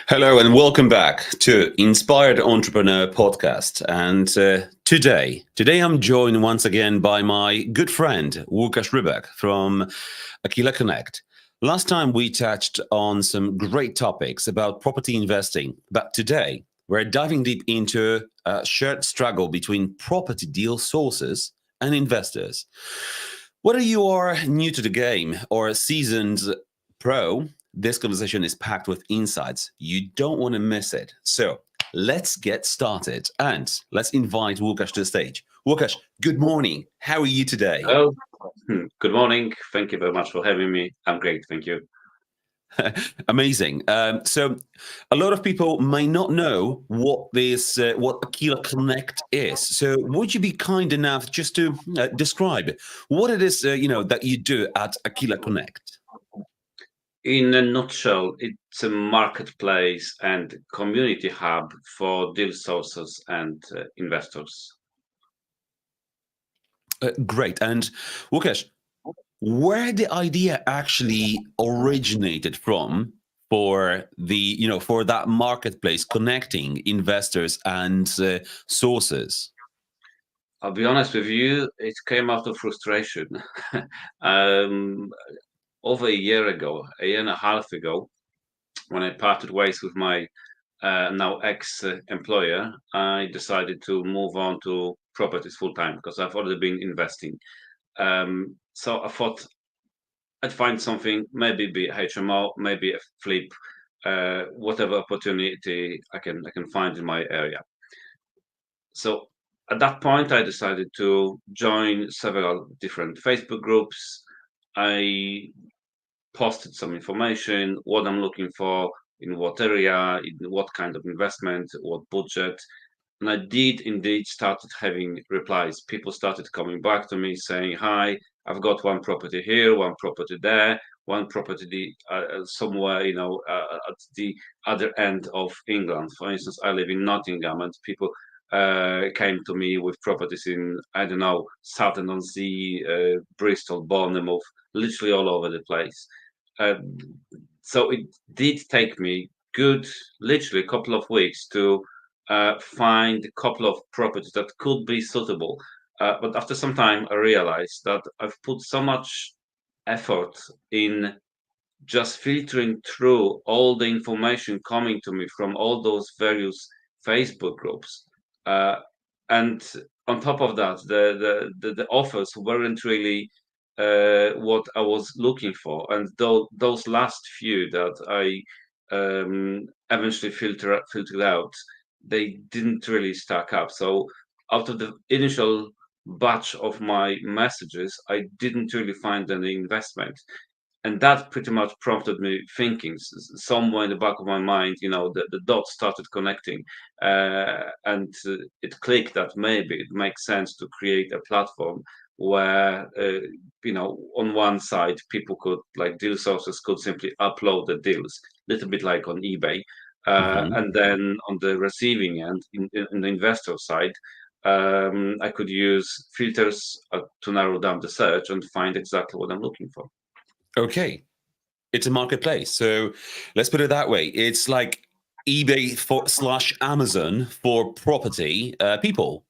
Hello and welcome back to Inspired Entrepreneur Podcast. And today I'm joined once again by my good friend, Łukasz Rybak from Aquila Connect. Last time we touched on some great topics about property investing, but today we're diving deep into a shared struggle between property deal sources and investors. Whether you are new to the game or a seasoned pro, this conversation is packed with insights. You don't want to miss it. So let's get started and let's invite Łukasz to the stage. Łukasz, good morning. How are you today? Hello. Good morning. Thank you very much for having me. I'm great. Thank you. Amazing. So a lot of people may not know what Aquila Connect is. So would you be kind enough just to describe what it is, that you do at Aquila Connect? In a nutshell, it's a marketplace and community hub for deal sources and investors. Great. And Łukasz, where the idea actually originated from for that marketplace connecting investors and sources? I'll be honest with you, it came out of frustration. Over a year and a half ago, when I parted ways with my now ex-employer, I decided to move on to properties full time because I've already been investing. So I thought I'd find something, maybe be HMO, maybe a flip, whatever opportunity I can find in my area. So at that point, I decided to join several different Facebook groups. I posted some information, what I'm looking for, in what area, in what kind of investment, what budget. And I did indeed started having replies. People started coming back to me saying, hi, I've got one property here, one property there, one property somewhere, at the other end of England. For instance, I live in Nottingham and people came to me with properties in, I don't know, Southend-on-Sea, Bristol, Bournemouth, literally all over the place. So it did take me literally a couple of weeks to find a couple of properties that could be suitable. But after some time, I realized that I've put so much effort in just filtering through all the information coming to me from all those various Facebook groups. And on top of that, the offers weren't really what I was looking for. And those last few that I eventually filtered out, they didn't really stack up. So out of the initial batch of my messages, I didn't really find any investment. And that pretty much prompted me thinking somewhere in the back of my mind, the dots started connecting and it clicked that maybe it makes sense to create a platform where, on one side, people could, like deal sources could simply upload the deals, a little bit like on eBay. And then on the receiving end, in the investor side, I could use filters to narrow down the search and find exactly what I'm looking for. Okay. It's a marketplace. So let's put it that way. It's like eBay / Amazon for property people.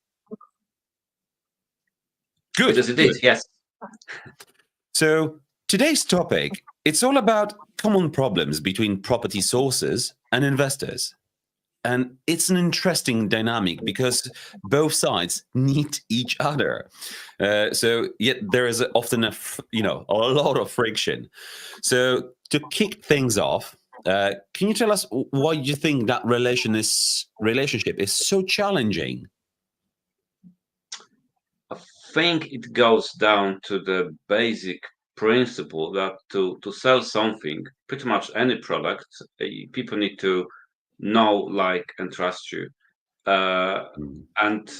Good. It is indeed, yes. So today's topic, it's all about common problems between property sources and investors. And it's an interesting dynamic because both sides need each other. So yet there is often a lot of friction. So to kick things off, can you tell us why you think that relationship is so challenging? I think it goes down to the basic principle that to sell something, pretty much any product, people need to know, like, and trust you. Uh, Mm. and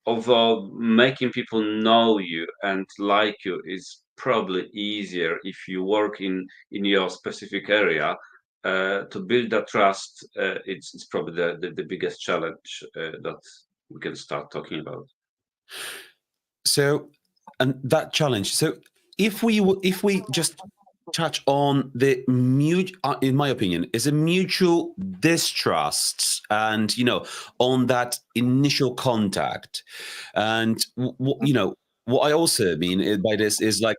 although making people know you and like you is probably easier if you work in your specific area, to build that trust, it's probably the biggest challenge that we can start talking about. So, and that challenge. So, if we just touch on the in my opinion, is a mutual distrust, and on that initial contact, and what I also mean by this is like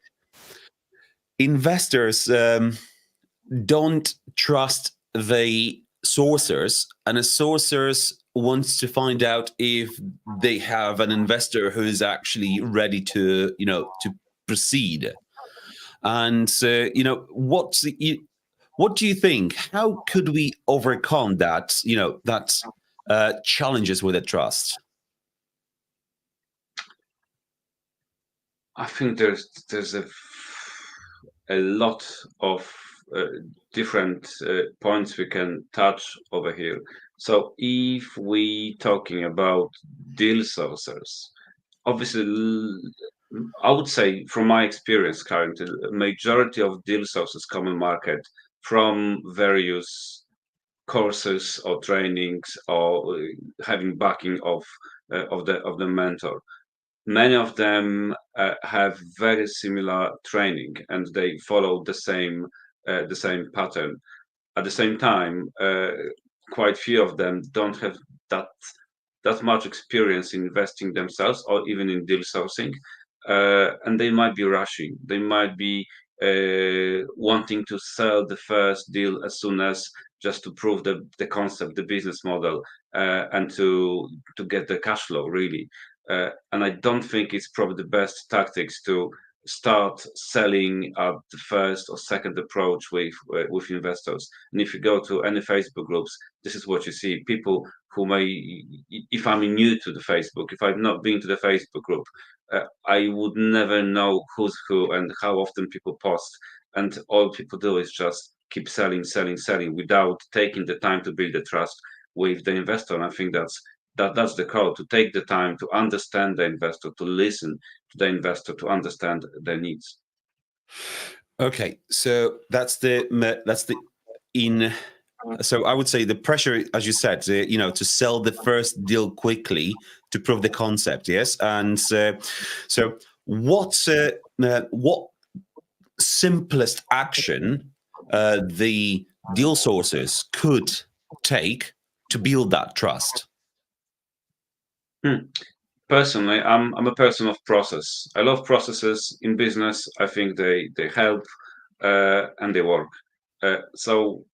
investors don't trust the sourcers, and the sourcers wants to find out if they have an investor who is actually ready to to proceed. And what do you think, how could we overcome that that challenges with the trust? I think there's a lot of different points we can touch over here. So if we talking about deal sourcers, obviously, I would say from my experience currently, a majority of deal sources come in market from various courses or trainings or having backing of the mentor. Many of them have very similar training and they follow the same pattern. At the same time, quite few of them don't have that that much experience in investing themselves or even in deal sourcing, and they might be rushing. They might be wanting to sell the first deal as soon as, just to prove the concept, the business model, and to get the cash flow really. And I don't think it's probably the best tactics to start selling at the first or second approach with investors. And if you go to any Facebook groups, this is what you see. People who may, if I'm new to the Facebook, if I've not been to the Facebook group, I would never know who's who and how often people post. And all people do is just keep selling, selling, selling without taking the time to build the trust with the investor. And I think that's the call, to take the time to understand the investor, to listen to the investor, to understand their needs. Okay, so that's the in so I would say the pressure, as you said, to sell the first deal quickly to prove the concept. Yes, and so what simplest action the deal sources could take to build that trust? Hmm. Personally, I'm a person of process. I love processes in business. I think they help and they work. So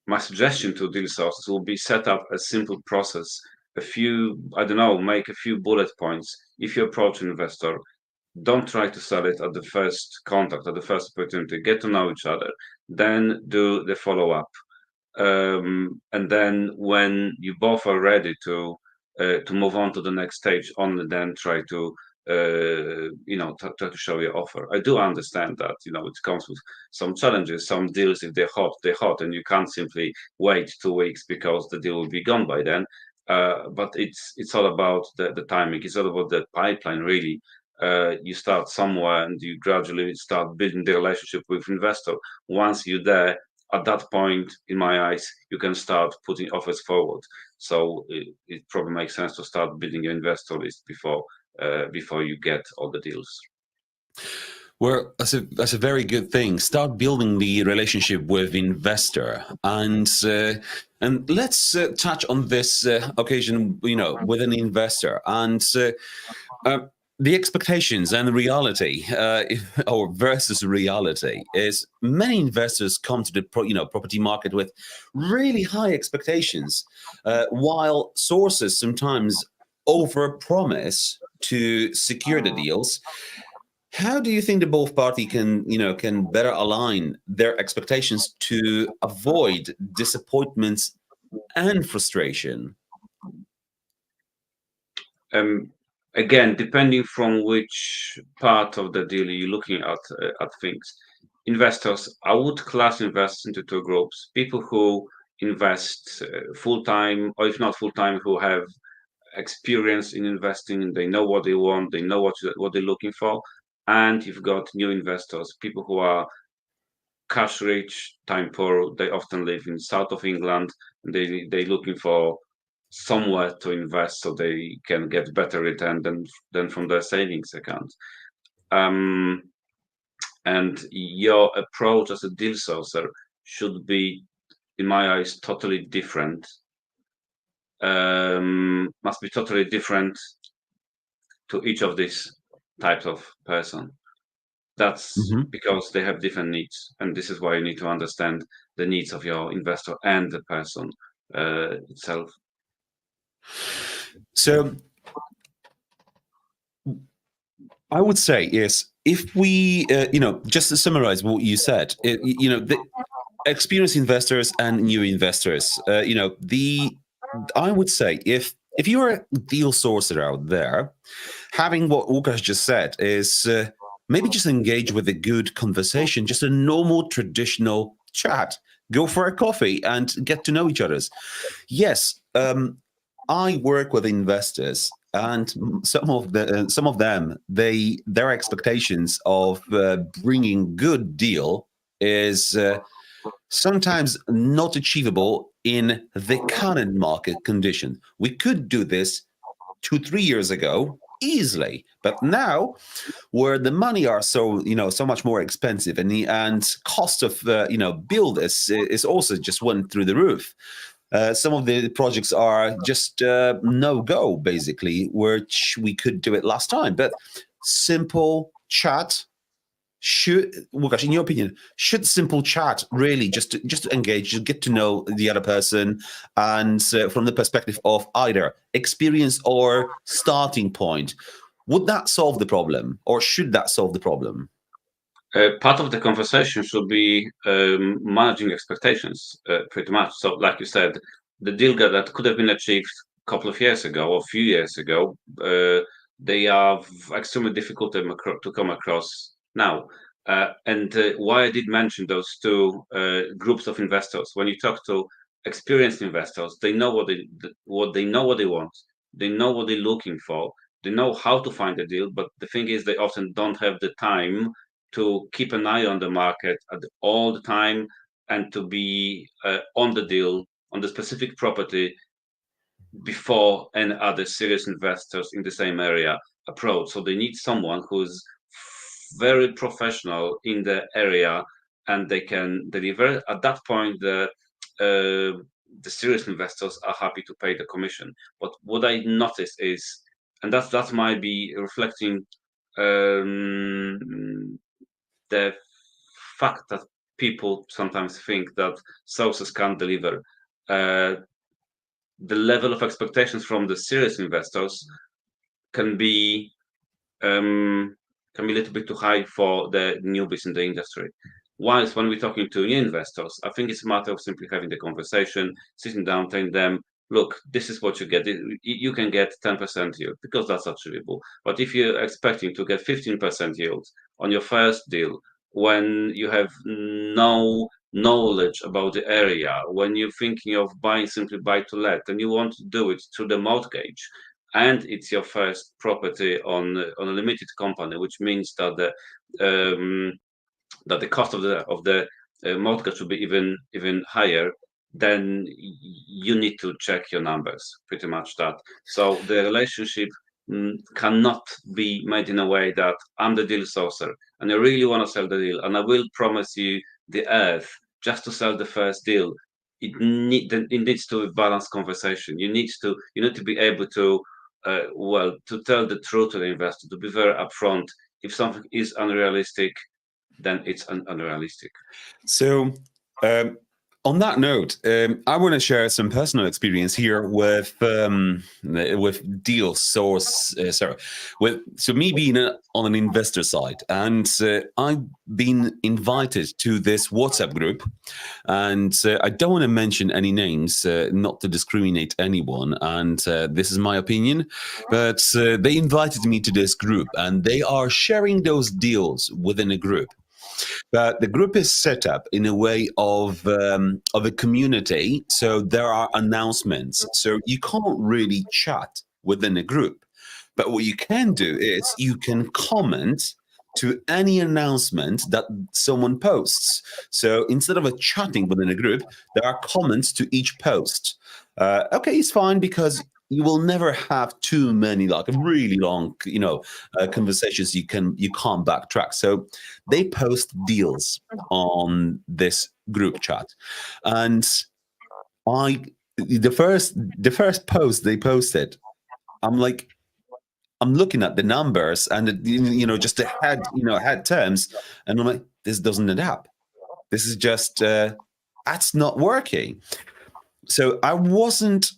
my suggestion to deal sources will be set up a simple process. A few, I don't know, make a few bullet points. If you approach an investor, don't try to sell it at the first contact, at the first opportunity. Get to know each other, then do the follow up, and then when you both are ready to move on to the next stage, only then try to try to show your offer. I do understand that it comes with some challenges. Some deals, if they're hot, and you can't simply wait 2 weeks because the deal will be gone by then. But it's all about the timing. It's all about the pipeline, really. You start somewhere and you gradually start building the relationship with investor. Once you're there, at that point, in my eyes, you can start putting offers forward. So it probably makes sense to start building your investor list before you get all the deals. Well, that's a very good thing. Start building the relationship with investor, and let's touch on this occasion, with an investor, and uh, the expectations and reality, or versus reality, is many investors come to the property market with really high expectations, while sources sometimes overpromise to secure the deals. How do you think the both party can better align their expectations to avoid disappointments and frustration? Um, again, depending from which part of the deal you're looking at things. Investors, I would class investors into two groups: people who invest full time, or if not full time, who have experience in investing and they know what they want, they know what they're looking for. And you've got new investors, people who are cash rich, time poor. They often live in south of England, and they're looking for somewhere to invest so they can get better return than from their savings account. Um, and your approach as a deal sourcer should be, in my eyes, totally different. Must be totally different to each of these types of person. That's Mhm. because they have different needs, and this is why you need to understand the needs of your investor and the person itself. So I would say is, if we, just to summarize what you said, the experienced investors and new investors, I would say, if you're a deal sourcer out there, having what Łukasz just said is, maybe just engage with a good conversation, just a normal traditional chat. Go for a coffee and get to know each other's. Yes, I work with investors, and some of them, their expectations of bringing good deal is sometimes not achievable in the current market condition. We could do this 2 3 years ago easily, but now, where the money are so much more expensive, and cost of build is also just went through the roof. Some of the projects are just no go, basically, which we could do it last time. But simple chat should, Łukasz, in your opinion, should simple chat really just to engage, just get to know the other person, and from the perspective of either experience or starting point, would that solve the problem, or should that solve the problem? Part of the conversation should be managing expectations, pretty much. So, like you said, the deal that could have been achieved a couple of years ago or a few years ago, they are extremely difficult to come across now. And why I did mention those two groups of investors: when you talk to experienced investors, they know what they know what they want, they know what they're looking for, they know how to find a deal. But the thing is, they often don't have the time to keep an eye on the market all the time, and to be on the deal, on the specific property, before any other serious investors in the same area approach. So they need someone who's very professional in the area, and they can deliver. At that point, the serious investors are happy to pay the commission. But what I notice is, and that might be reflecting um, the fact that people sometimes think that sources can't deliver. Uh, the level of expectations from the serious investors can be a little bit too high for the newbies in the industry. Whilst when we're talking to new investors, I think it's a matter of simply having the conversation, sitting down, telling them, look, this is what you get. You can get 10% yield because that's achievable. But if you're expecting to get 15% yield on your first deal, when you have no knowledge about the area, when you're thinking of buying simply buy to let, and you want to do it through the mortgage, and it's your first property on a limited company, which means that the cost of the mortgage will be even higher, then you need to check your numbers. Pretty much that. So the relationship cannot be made in a way that I'm the deal sourcer and I really want to sell the deal, and I will promise you the earth just to sell the first deal. It needs to be a balanced conversation. You need to be able to to tell the truth to the investor, to be very upfront. If something is unrealistic, then it's unrealistic. So, um, On that note, I want to share some personal experience here with deal source. So me being on an investor side, and I've been invited to this WhatsApp group, and I don't want to mention any names, not to discriminate anyone. And this is my opinion, but they invited me to this group, and they are sharing those deals within a group. But the group is set up in a way of a community, so there are announcements. So you can't really chat within a group, but what you can do is you can comment to any announcement that someone posts. So instead of a chatting within a group, there are comments to each post. Okay, it's fine because you will never have too many like really long, conversations. You can't backtrack. So they post deals on this group chat, and I the first post they posted, I'm like, I'm looking at the numbers and just the head terms, and I'm like, this doesn't add up. This is just that's not working. So I wasn't,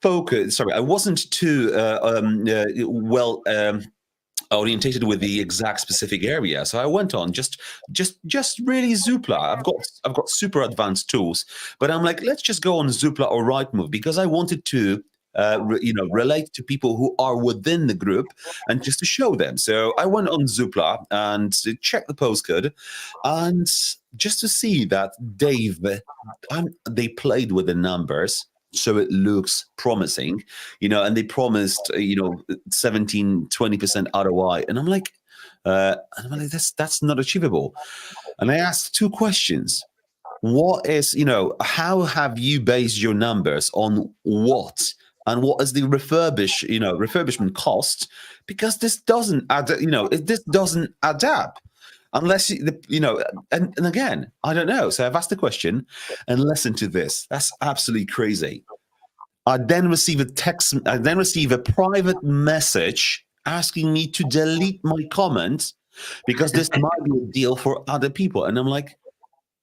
focused. Sorry, I wasn't too well orientated with the exact specific area. So I went on just really Zoopla. I've got super advanced tools, but I'm like, let's just go on Zoopla or Rightmove because I wanted to relate to people who are within the group and just to show them. So I went on Zoopla and checked the postcode, and just to see that they played with the numbers. So it looks promising, and they promised, 17, 20% ROI. And I'm like, that's not achievable. And I asked two questions. What is, how have you based your numbers on what? And what is the refurbishment cost? Because this doesn't add, this doesn't add up unless and again, I don't know. So I've asked the question, and listen to this. That's absolutely crazy. I then receive a text. I then receive a private message asking me to delete my comment because this might be a deal for other people, and I'm like,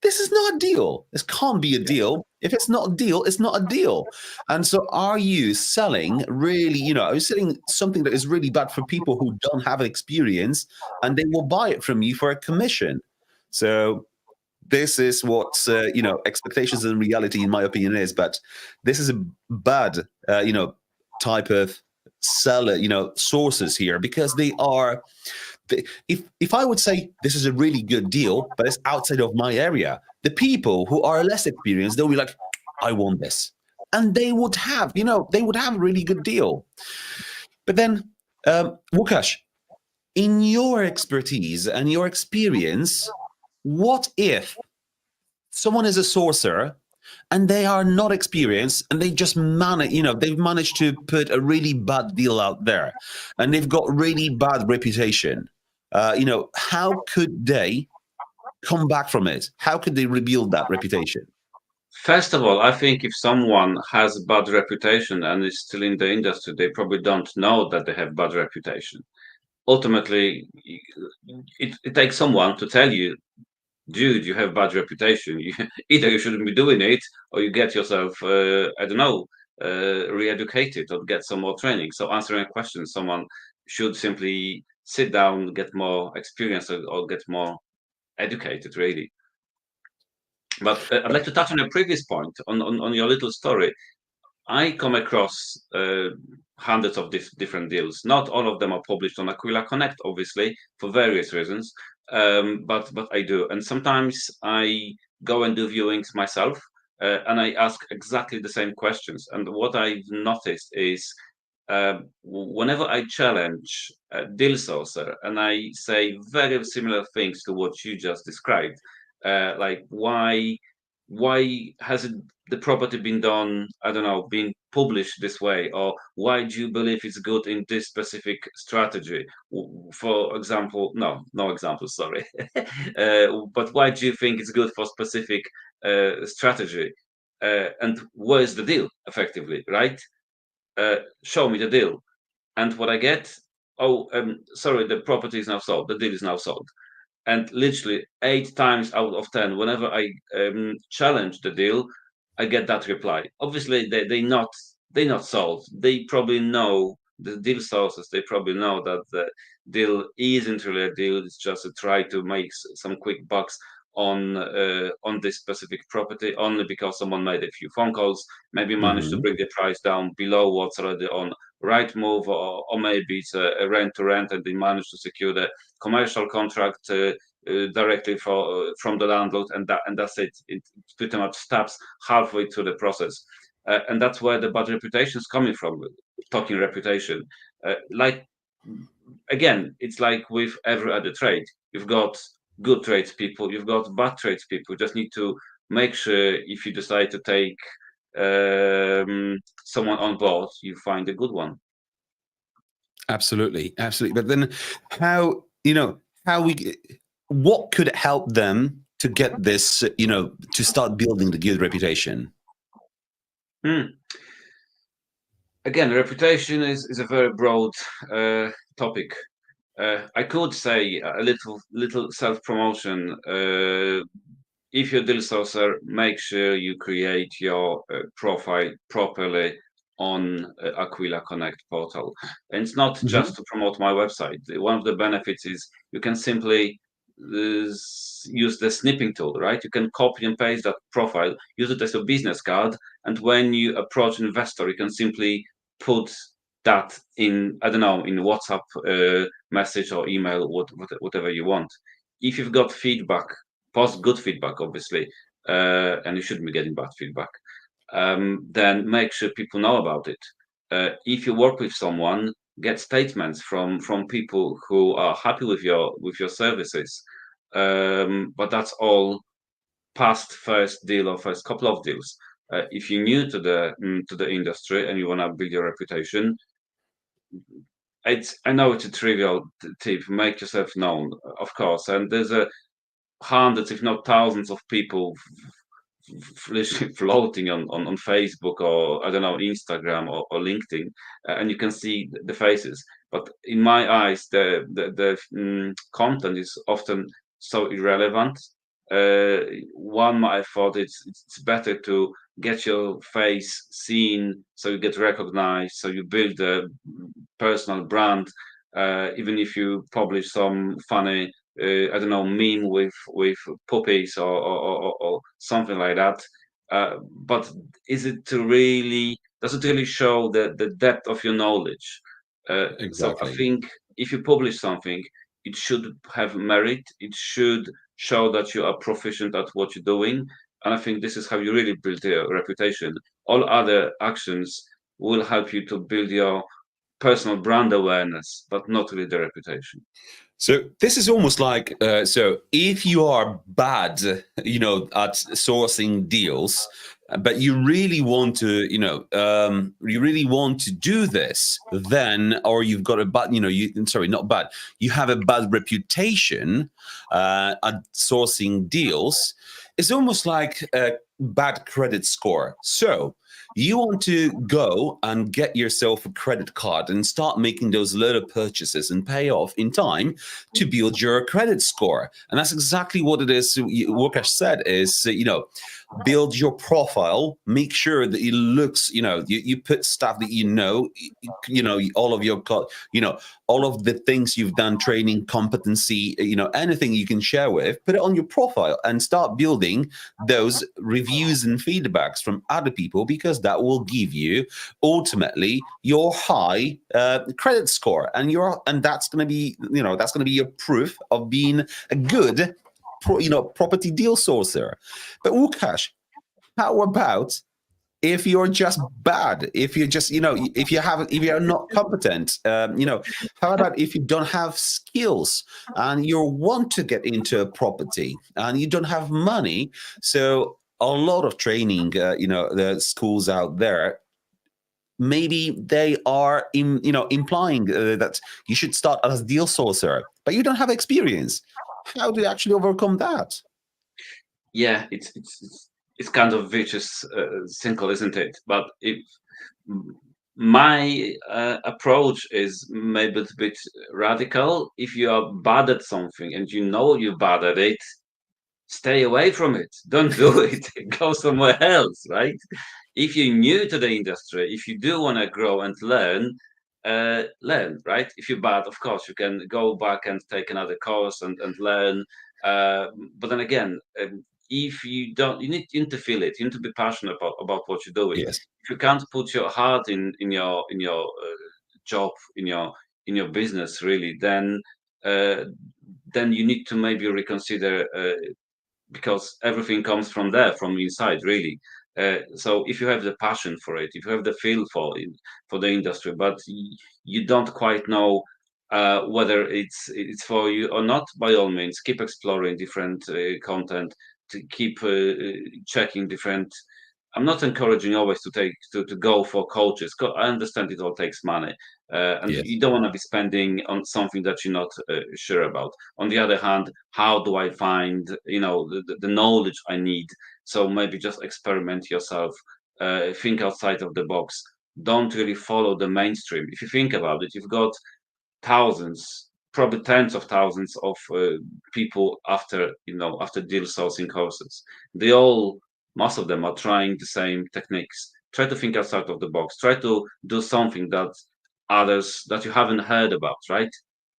this is not a deal. This can't be a deal. If it's not a deal, it's not a deal. And so are you selling really, are you selling something that is really bad for people who don't have experience and they will buy it from you for a commission? So this is what, expectations and reality, in my opinion, is. But this is a bad, type of seller, sources here because they are if I would say this is a really good deal, but it's outside of my area, the people who are less experienced, they'll be like, I want this. And they would have a really good deal. But then, Łukasz, in your expertise and your experience, what if someone is a sourcer and they are not experienced and they just they've managed to put a really bad deal out there and they've got really bad reputation? How could they come back from it? How could they rebuild that reputation? First of all, I think if someone has a bad reputation and is still in the industry, they probably don't know that they have bad reputation. Ultimately, it takes someone to tell you, dude, you have bad reputation. Either you shouldn't be doing it, or you get yourself, I don't know, re-educated or get some more training. So answering a question, someone should simply sit down, get more experience, or get more educated, really. But I'd like to touch on a previous point on your little story. I come across hundreds of different deals. Not all of them are published on Aquila Connect, obviously, for various reasons. But I do, and sometimes I go and do viewings myself, and I ask exactly the same questions. And what I've noticed is, whenever I challenge a deal sourcer and I say very similar things to what you just described, like why hasn't the property been done, I don't know, been published this way, or why do you believe it's good in this specific strategy? For example, no example, sorry. But why do you think it's good for specific strategy? And where's the deal, effectively, right? Show me the deal. And what I get, oh, sorry, the property is now sold, the deal is now sold. and literally 8 times out of 10, whenever I challenge the deal, I get that reply. Obviously, they're not sold. They probably know the deal sources. They probably know that the deal isn't really a deal. It's just a try to make some quick bucks on this specific property, only because someone made a few phone calls, maybe managed to Hmm. bring the price down below what's already on Rightmove, or maybe it's a rent to rent, and they managed to secure the commercial contract directly from the landlord, and that's it. It pretty much stops halfway through the process, and that's where the bad reputation is coming from. Talking reputation, like again, it's like with every other trade. You've got good tradespeople, you've got bad tradespeople. You just need to make sure if you decide to take someone on board, you find a good one. Absolutely, absolutely. But then, how how what could help them to get this, to start building the good reputation? Hmm. Again, reputation is a very broad topic. I could say a little self promotion. If you're deal sourcer, make sure you create your profile properly on Aquila Connect portal. And it's not just Hmm. to promote my website. One of the benefits is you can simply use the snipping tool, right? You can copy and paste that profile, use it as a business card, and when you approach an investor, you can simply put that in, I don't know, in WhatsApp message or email, whatever you want. If you've got feedback, post good feedback, obviously, and you shouldn't be getting bad feedback, then make sure people know about it. If you work with someone, get statements from people who are happy with your services. But that's all past first deal or first couple of deals. If you're new to the industry and you want to build your reputation, I know it's a trivial tip. Make yourself known, of course, and there's a hundreds, if not thousands, of people literally floating on Facebook, or I don't know, Instagram, or LinkedIn, and you can see the faces. But in my eyes, the content is often so irrelevant. One, I thought it's better to get your face seen, so you get recognized, so you build a personal brand. Even if you publish some funny I don't know, meme with puppies, or something like that. But does it really show the depth of your knowledge? So I Exactly. think if you publish something, it should have merit. It should show that you are proficient at what you're doing. And I think this is how you really build your reputation. All other actions will help you to build your personal brand awareness, but not really the reputation. So this is almost like, so if you are bad, at sourcing deals, but you really want to, you really want to do this, then, or you've got a bad, sorry, not bad, you have a bad reputation at sourcing deals. It's almost like a bad credit score. So you want to go and get yourself a credit card and start making those little purchases and pay off in time to build your credit score. And that's exactly what it is. Łukasz said is, build your profile, make sure that it looks, you put stuff that all of your, all of the things you've done, training, competency, anything you can share with, put it on your profile and start building those reviews and feedbacks from other people, because that will give you ultimately your high credit score, and that's going to be, that's going to be your proof of being a good property deal sourcer. But Łukasz, how about if you're just bad, if you're just, if you're not competent, how about if you don't have skills and you want to get into a property and you don't have money? So a lot of training, the schools out there, maybe they are implying that you should start as deal sourcer, but you don't have experience. How do you actually overcome that? Yeah, it's kind of vicious circle, isn't it? But if My approach is maybe a bit radical. If you are bad at something and you know you're bad at it, stay away from it. Don't do it. Go somewhere else, right? If you're new to the industry, if you do want to grow and learn, right? If you're bad, of course, you can go back and take another course and learn. But then again, if you don't, you need to feel it. You need to be passionate about what you're doing. Yes. If you can't put your heart in your job, in your business, really, uh, then you need to maybe reconsider, because everything comes from there, from inside, really. So if you have the passion for it, if you have the feel for it, for the industry, but you don't quite know whether it's for you or not, by all means, keep exploring different content, to keep checking different. I'm not encouraging always to go for coaches. I understand it all takes money, and Yes. you don't want to be spending on something that you're not sure about. On the other hand, how do I find the knowledge I need? So maybe just experiment yourself, think outside of the box. Don't really follow the mainstream. If you think about it, you've got thousands, probably tens of thousands of people after deal sourcing courses. They all, most of them are trying the same techniques. Try to think outside of the box. Try to do something that others that you haven't heard about, right?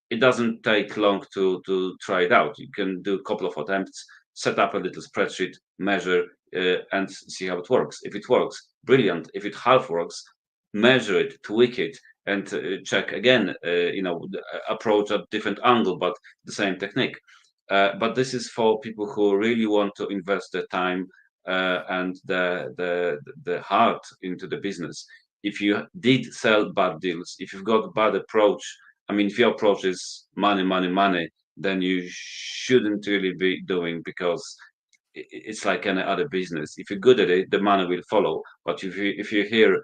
It doesn't take long to try it out. You can do a couple of attempts, set up a little spreadsheet, measure, and see how it works. If it works, brilliant. If it half works, measure it, tweak it, and check again. Approach a different angle, but the same technique. But this is for people who really want to invest their time and the heart into the business. If you did sell bad deals, if you've got bad approach, I mean, if your approach is money, money, money, then you shouldn't really be doing, because it's like any other business. If you're good at it, the money will follow. But if you're here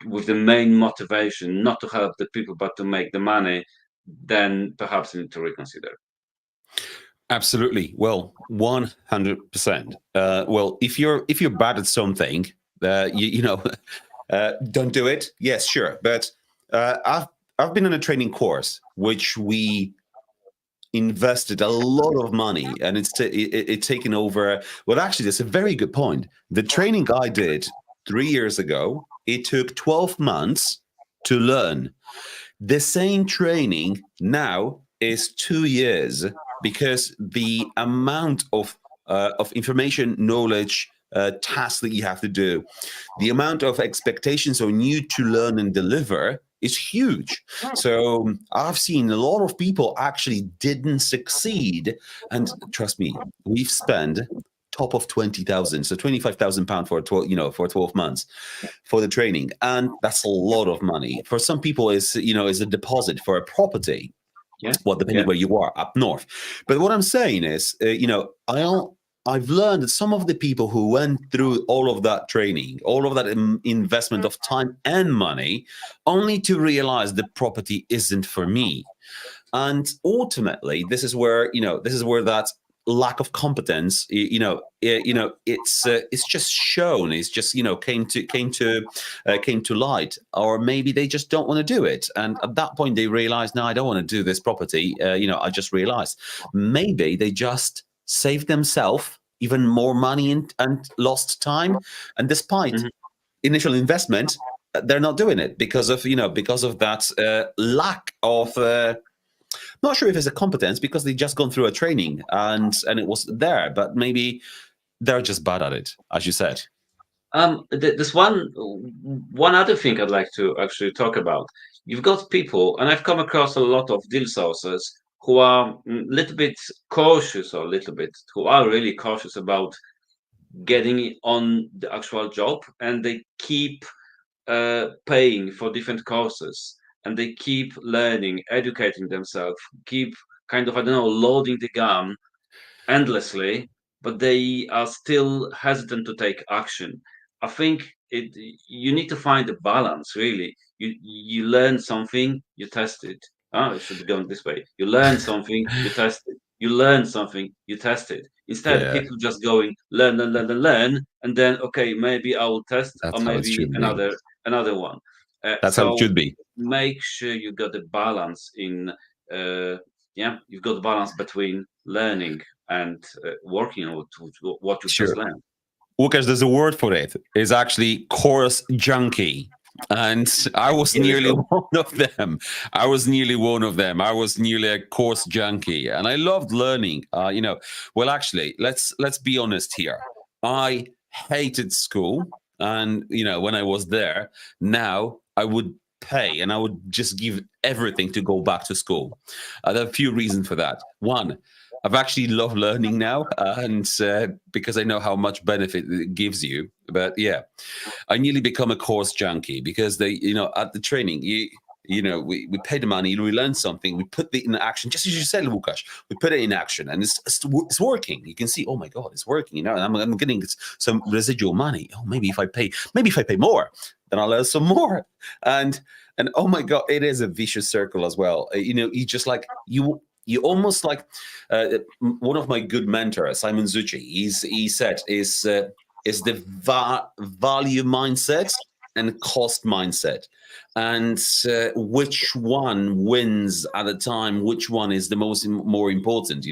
with the main motivation not to help the people but to make the money, then perhaps you need to reconsider. Absolutely. Well, 100%. Well, if you're bad at something, don't do it. Yes, sure. But I've been on a training course which we invested a lot of money, and it's taken over. Well, actually, that's a very good point. The training I did 3 years ago, it took 12 months to learn. The same training now is 2 years, because the amount of information, knowledge, tasks that you have to do, the amount of expectations on you to learn and deliver is huge. So I've seen a lot of people actually didn't succeed, and trust me, we've spent top of 20,000, so £25,000 for 12 months for the training, and that's a lot of money. For some people, is a deposit for a property. Yeah, Well, depending yeah. where you are up north. But what I'm saying is, I've learned that some of the people who went through all of that training, all of that investment of time and money, only to realize the property isn't for me. And ultimately, this is where that lack of competence, it's just shown. It's just came to light, or maybe they just don't want to do it. And at that point, they realize, no, I don't want to do this property. I just realized maybe they just saved themselves even more money and lost time. And despite Mhm. initial investment, they're not doing it because of that lack of. Not sure if it's a competence, because they just gone through a training and it was there, but maybe they're just bad at it, as you said. There's one other thing I'd like to actually talk about. You've got people, and I've come across a lot of deal sources who are a little bit cautious, or a little bit who are really cautious about getting on the actual job, and they keep paying for different courses, and they keep learning, educating themselves, keep kind of, I don't know, loading the gun endlessly, but they are still hesitant to take action. I think you need to find a balance, really. You learn something, you test it. Oh, it should be going this way. You learn something, you test it. You learn something, you test it. Instead, Yeah, people just going learn, learn, learn, learn, learn, and then okay, maybe I will test, or that's how it maybe should be. another one. That's how it So should be. make sure you got the balance in, you've got balance between learning and working on what you've just Sure. learned. Łukasz, there's a word for it. It's actually course junkie. And I was Here we nearly go. one of them. I was nearly one of them. I was nearly a course junkie, and I loved learning. Well, actually, let's be honest here. I hated school, and when I was there, now I would pay and I would just give everything to go back to school. There are a few reasons for that. One, I've actually loved learning now, and because I know how much benefit it gives you. But yeah, I nearly become a course junkie because at the training, we pay the money, we learn something, we put it in action, just as you said, Łukasz, we put it in action, and it's working. You can see, oh my God, it's working, and I'm getting some residual money. Oh, maybe if I pay more, then I'll learn some more. And oh my God, it is a vicious circle as well. You just like you almost like one of my good mentors, Simon Zucci, he said is the value mindset and cost mindset, and which one wins at a time, which one is the more important,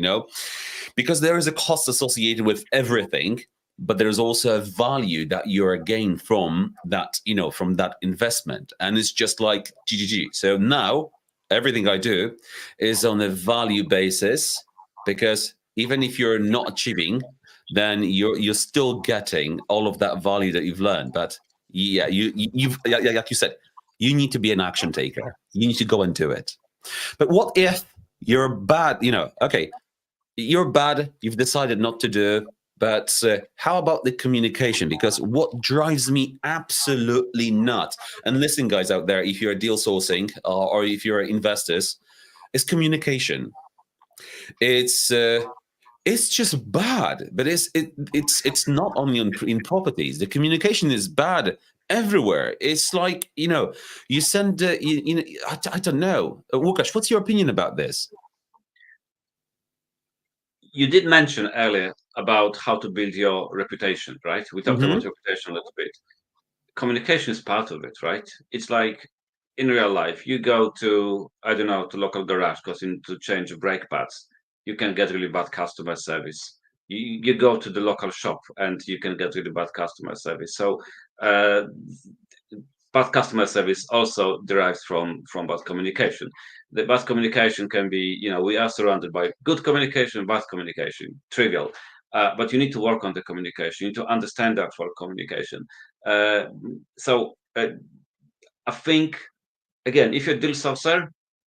because there is a cost associated with everything, but there's also a value that you're gained from that, from that investment. And it's just like GGG. So now everything I do is on a value basis, because even if you're not achieving, then you're still getting all of that value that you've learned. But yeah, you've like you said, you need to be an action taker. You need to go and do it. But what if you're bad? Okay, you're bad. You've decided not to do. But how about the communication? Because what drives me absolutely nuts, and listen, guys out there, if you're deal sourcing or if you're investors, is communication. It's just bad, but it's not only in properties. The communication is bad everywhere. It's like you send I don't know, Łukasz, what's your opinion about this? You did mention earlier about how to build your reputation, right? We talked about reputation a little bit. Communication is part of it, right? It's like in real life, you go to, I don't know, to local garage because you need to change brake pads. You can get really bad customer service. You go to the local shop and you can get really bad customer service. So uh, bad customer service also derives from bad communication. The bad communication can be, we are surrounded by good communication, bad communication, trivial. But you need to work on the communication. You need to understand the actual communication. So I think, again, if you're a deal sourcer,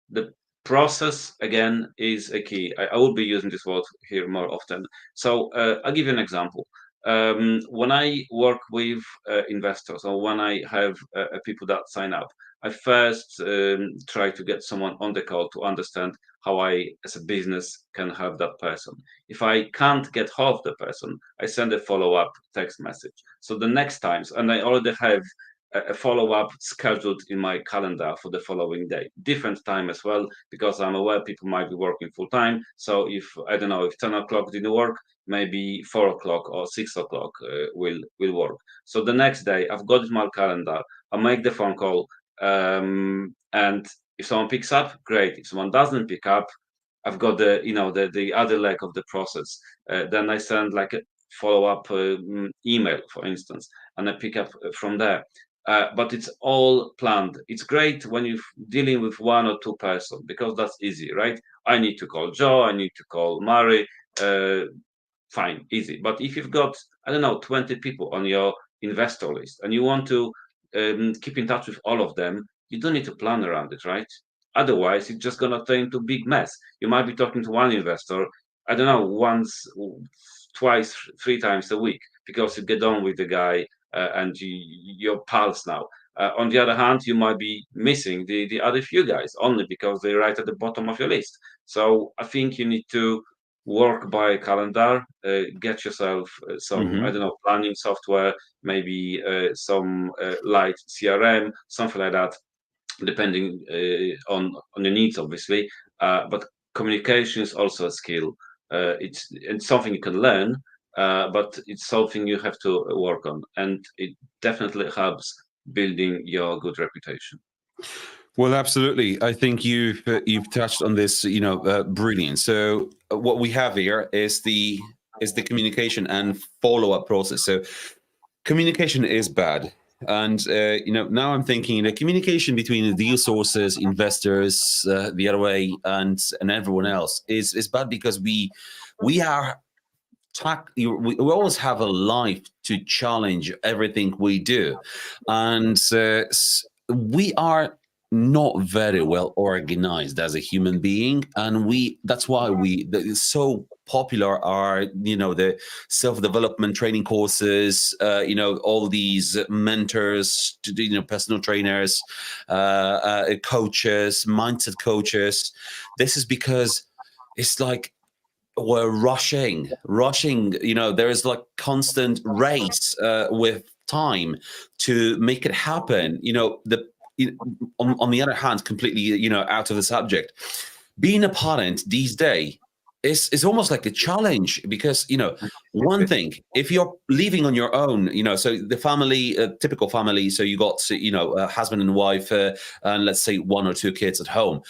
the process again is a key. I will be using this word here more often. So I'll give you an example. When I work with investors, or when I have people that sign up, I first try to get someone on the call to understand how I, as a business, can help that person. If I can't get hold of the person, I send a follow-up text message. So the next times, and I already have a follow-up scheduled in my calendar for the following day, different time as well, because I'm aware people might be working full time. So if I don't know, if 10 o'clock didn't work, maybe 4 o'clock or 6 o'clock will work. So the next day I've got it in my calendar, I make the phone call, and if someone picks up, great. If someone doesn't pick up, I've got the other leg of the process. Then I send like a follow-up email, for instance, and I pick up from there. But it's all planned. It's great when you're dealing with one or two person, because that's easy, right? I need to call Joe, I need to call Mary, fine, easy. But if you've got, I don't know, 20 people on your investor list and you want to keep in touch with all of them, you don't need to plan around it, right? Otherwise, it's just gonna turn into a big mess. You might be talking to one investor, I don't know, once, twice, three times a week, because you get on with the guy and you're pals now. On the other hand, you might be missing the other few guys only because they're right at the bottom of your list. So I think you need to work by a calendar, get yourself some, I don't know, planning software, maybe some light CRM, something like that, depending on the needs, obviously. But communication is also a skill. It's something you can learn, but it's something you have to work on, and it definitely helps building your good reputation. Well, absolutely. I think you've touched on this, brilliant. So what we have here is the communication and follow up process. So communication is bad, and now I'm thinking the communication between the deal sources, investors, the other way, and everyone else is bad because we are we always have a life to challenge everything we do, and we are not very well organized as a human being, and that's why it's so popular are the self-development training courses, all these mentors, personal trainers, coaches, mindset coaches. This is because it's like we're rushing, there is like constant race with time to make it happen. On the other hand, completely out of the subject, being a parent these days is almost like a challenge because one thing, if you're living on your own, so the family, typical family, so you got a husband and wife, and let's say one or two kids at home,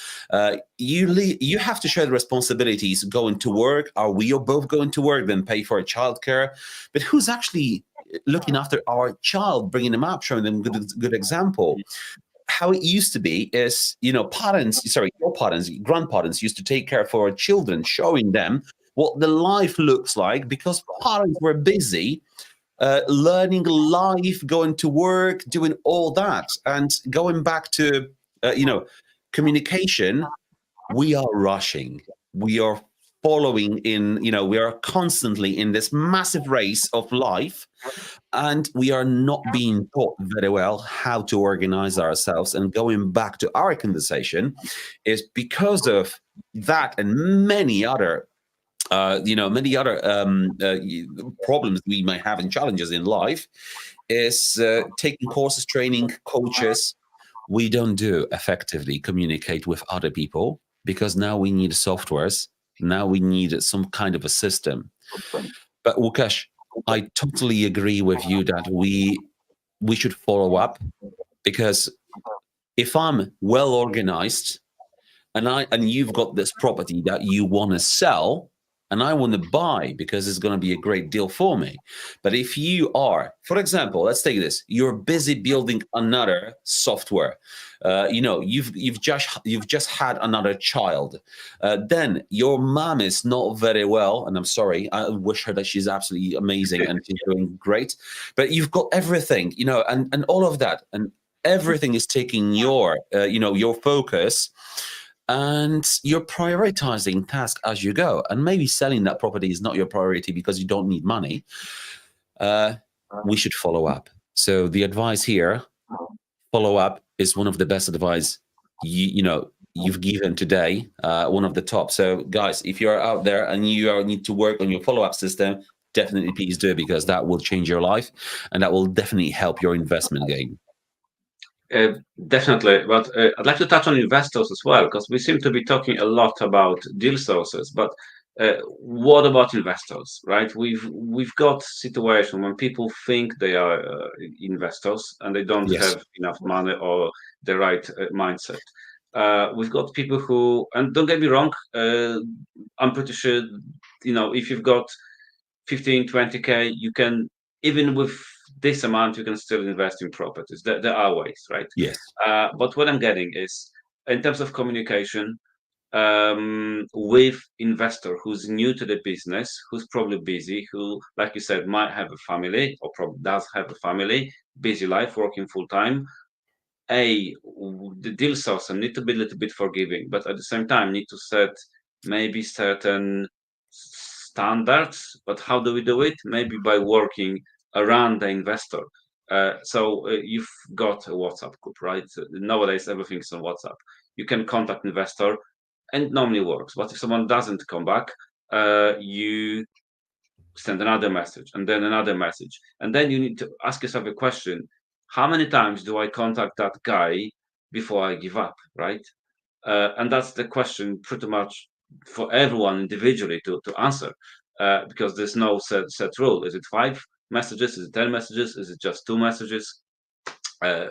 you have to share the responsibilities going to work. Are we are both going to work, then pay for a childcare, but who's actually looking after our child, bringing them up, showing them good example? How it used to be is, your parents, grandparents used to take care for our children, showing them what the life looks like because parents were busy learning life, going to work, doing all that. And going back to, communication, we are rushing. We are following in, we are constantly in this massive race of life, and we are not being taught very well how to organize ourselves. And going back to our conversation, is because of that and many other problems we might have and challenges in life, is taking courses, training, coaches. We don't do effectively communicate with other people because now we need softwares. Now we need some kind of a system. But Łukasz, I totally agree with you that we should follow up, because if I'm well organized and you've got this property that you want to sell and I want to buy because it's going to be a great deal for me. But if you are, for example, let's take this, you're busy building another software, you've just had another child, then your mom is not very well, and I'm sorry, I wish her that she's absolutely amazing and she's doing great, but you've got everything, and all of that, and everything is taking your your focus, and you're prioritizing tasks as you go. And maybe selling that property is not your priority because you don't need money. We should follow up. So the advice here, follow up is one of the best advice you've given today, one of the top. So guys, if you're out there and you need to work on your follow-up system, definitely please do, because that will change your life and that will definitely help your investment game. Definitely, but I'd like to touch on investors as well, because we seem to be talking a lot about deal sources, but what about investors, right? We've got situation when people think they are investors and they don't Yes. have enough money or the right mindset. We've got people who, and don't get me wrong, I'm pretty sure, if you've got 15, 20K, you can, even with this amount, you can still invest in properties. There are ways, right? Yes. But what I'm getting is, in terms of communication, with investor who's new to the business, who's probably busy, who, like you said, might have a family or probably does have a family, busy life, working full time. The deal source need to be a little bit forgiving, but at the same time need to set maybe certain standards. But how do we do it? Maybe by working around the investor. So you've got a WhatsApp group, right? Nowadays everything's on WhatsApp. You can contact investor, and it normally works. But if someone doesn't come back, you send another message and then another message, and then you need to ask yourself a question: how many times do I contact that guy before I give up, right? And that's the question pretty much for everyone individually to answer, because there's no set rule. Is it 5 messages? Is it 10 messages? Is it just 2 messages? uh,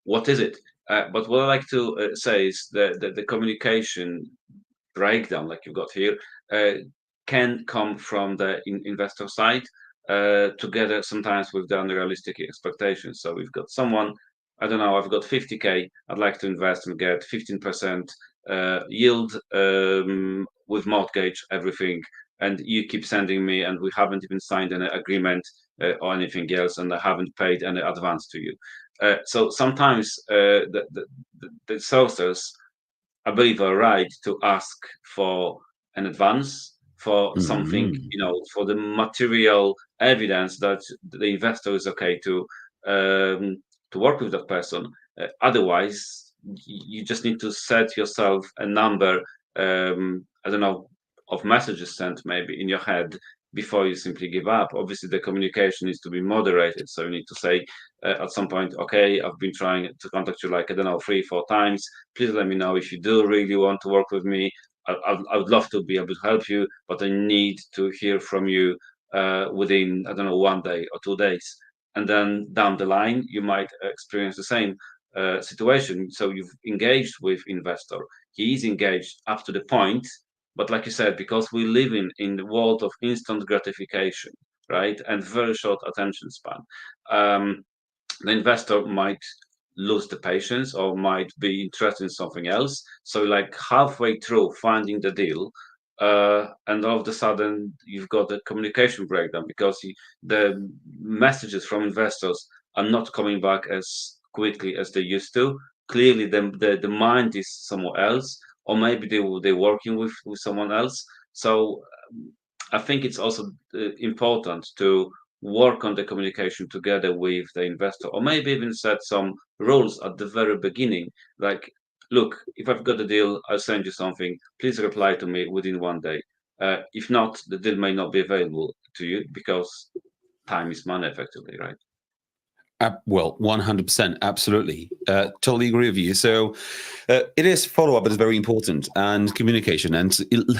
what is it? But what I like to say is the communication breakdown, like you've got here, can come from the investor side, together sometimes with the unrealistic expectations. So we've got someone, I don't know, I've got 50K, I'd like to invest and get 15% yield, with mortgage, everything. And you keep sending me, and we haven't even signed an agreement or anything else, and I haven't paid any advance to you. So sometimes the sources, I believe, are right to ask for an advance for something, Mhm. for the material evidence that the investor is okay to work with that person. Otherwise, you just need to set yourself a number, I don't know, of messages sent maybe in your head before you simply give up. Obviously, the communication needs to be moderated. So you need to say at some point, okay, I've been trying to contact you like, I don't know, 3, 4 times. Please let me know if you do really want to work with me. I would love to be able to help you, but I need to hear from you within, I don't know, 1 day or 2 days. And then down the line, you might experience the same situation. So you've engaged with investor. He's engaged up to the point, but like you said, because we live in the world of instant gratification, right, and very short attention span, the investor might lose the patience or might be interested in something else. So, like halfway through finding the deal, and all of a sudden you've got the communication breakdown because the messages from investors are not coming back as quickly as they used to. Clearly, the mind is somewhere else, or maybe they're working with someone else. So, I think it's also important to work on the communication together with the investor, or maybe even set some rules at the very beginning. Like, look, if I've got a deal, I'll send you something. Please reply to me within 1 day. If not, the deal may not be available to you because time is money, effectively, right? Well, 100%, absolutely. Totally agree with you. So it is follow up is very important, and communication. And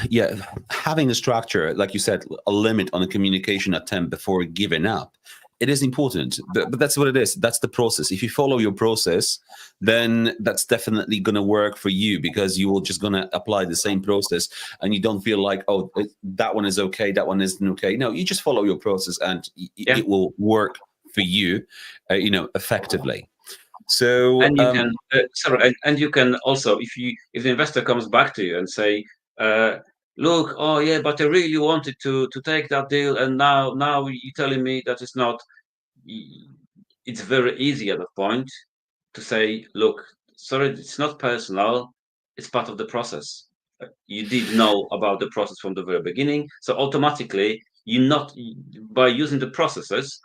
yeah, having a structure, like you said, a limit on a communication attempt before giving up. It is important, but that's what it is. That's the process. If you follow your process, then that's definitely going to work for you because you will just going to apply the same process and you don't feel like, oh, that one is okay, that one isn't okay. No, you just follow your process and Yeah. it will work for you, effectively. So, And you can, sorry, and you can also, if the investor comes back to you and say, uh, look, oh yeah, but I really wanted to take that deal, and now you're telling me that it's not. It's very easy at that point to say, look, sorry, it's not personal, it's part of the process. You did know about the process from the very beginning, so automatically you not, by using the processes,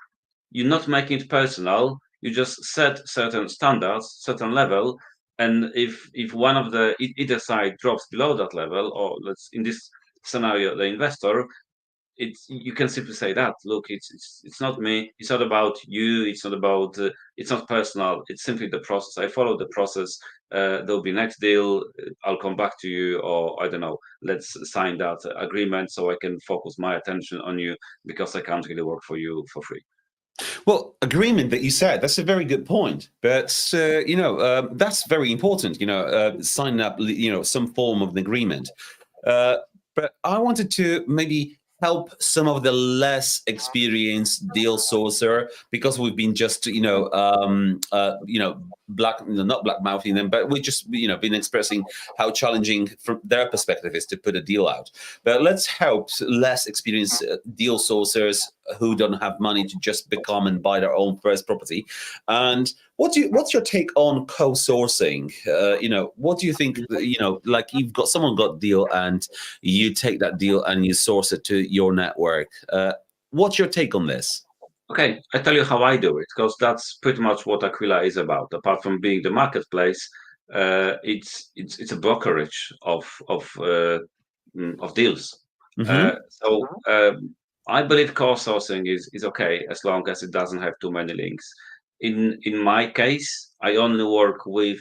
you're not making it personal. You just set certain standards, certain level, and if one of the either side drops below that level, or let's in this scenario the investor, it's, you can simply say that, look, it's not me, it's not about you, it's not about it's not personal, it's simply the process. I follow the process. There'll be next deal, I'll come back to you, or I don't know, let's sign that agreement so I can focus my attention on you because I can't really work for you for free. well, agreement that you said, that's a very good point. But, that's very important, signing up, some form of an agreement. Uh, but I wanted to maybe help some of the less experienced deal sourcer because we've been just, black, not black mouthing them, but we just, been expressing how challenging from their perspective is to put a deal out. But let's help less experienced deal sourcers who don't have money to just become and buy their own first property. And what's your take on co-sourcing? What do you think? Like you've got someone got a deal and you take that deal and you source it to your network. What's your take on this? Okay, I tell you how I do it because that's pretty much what Aquila is about. Apart from being the marketplace, it's a brokerage of deals. Hmm. So I believe co-sourcing is okay as long as it doesn't have too many links. In my case, I only work with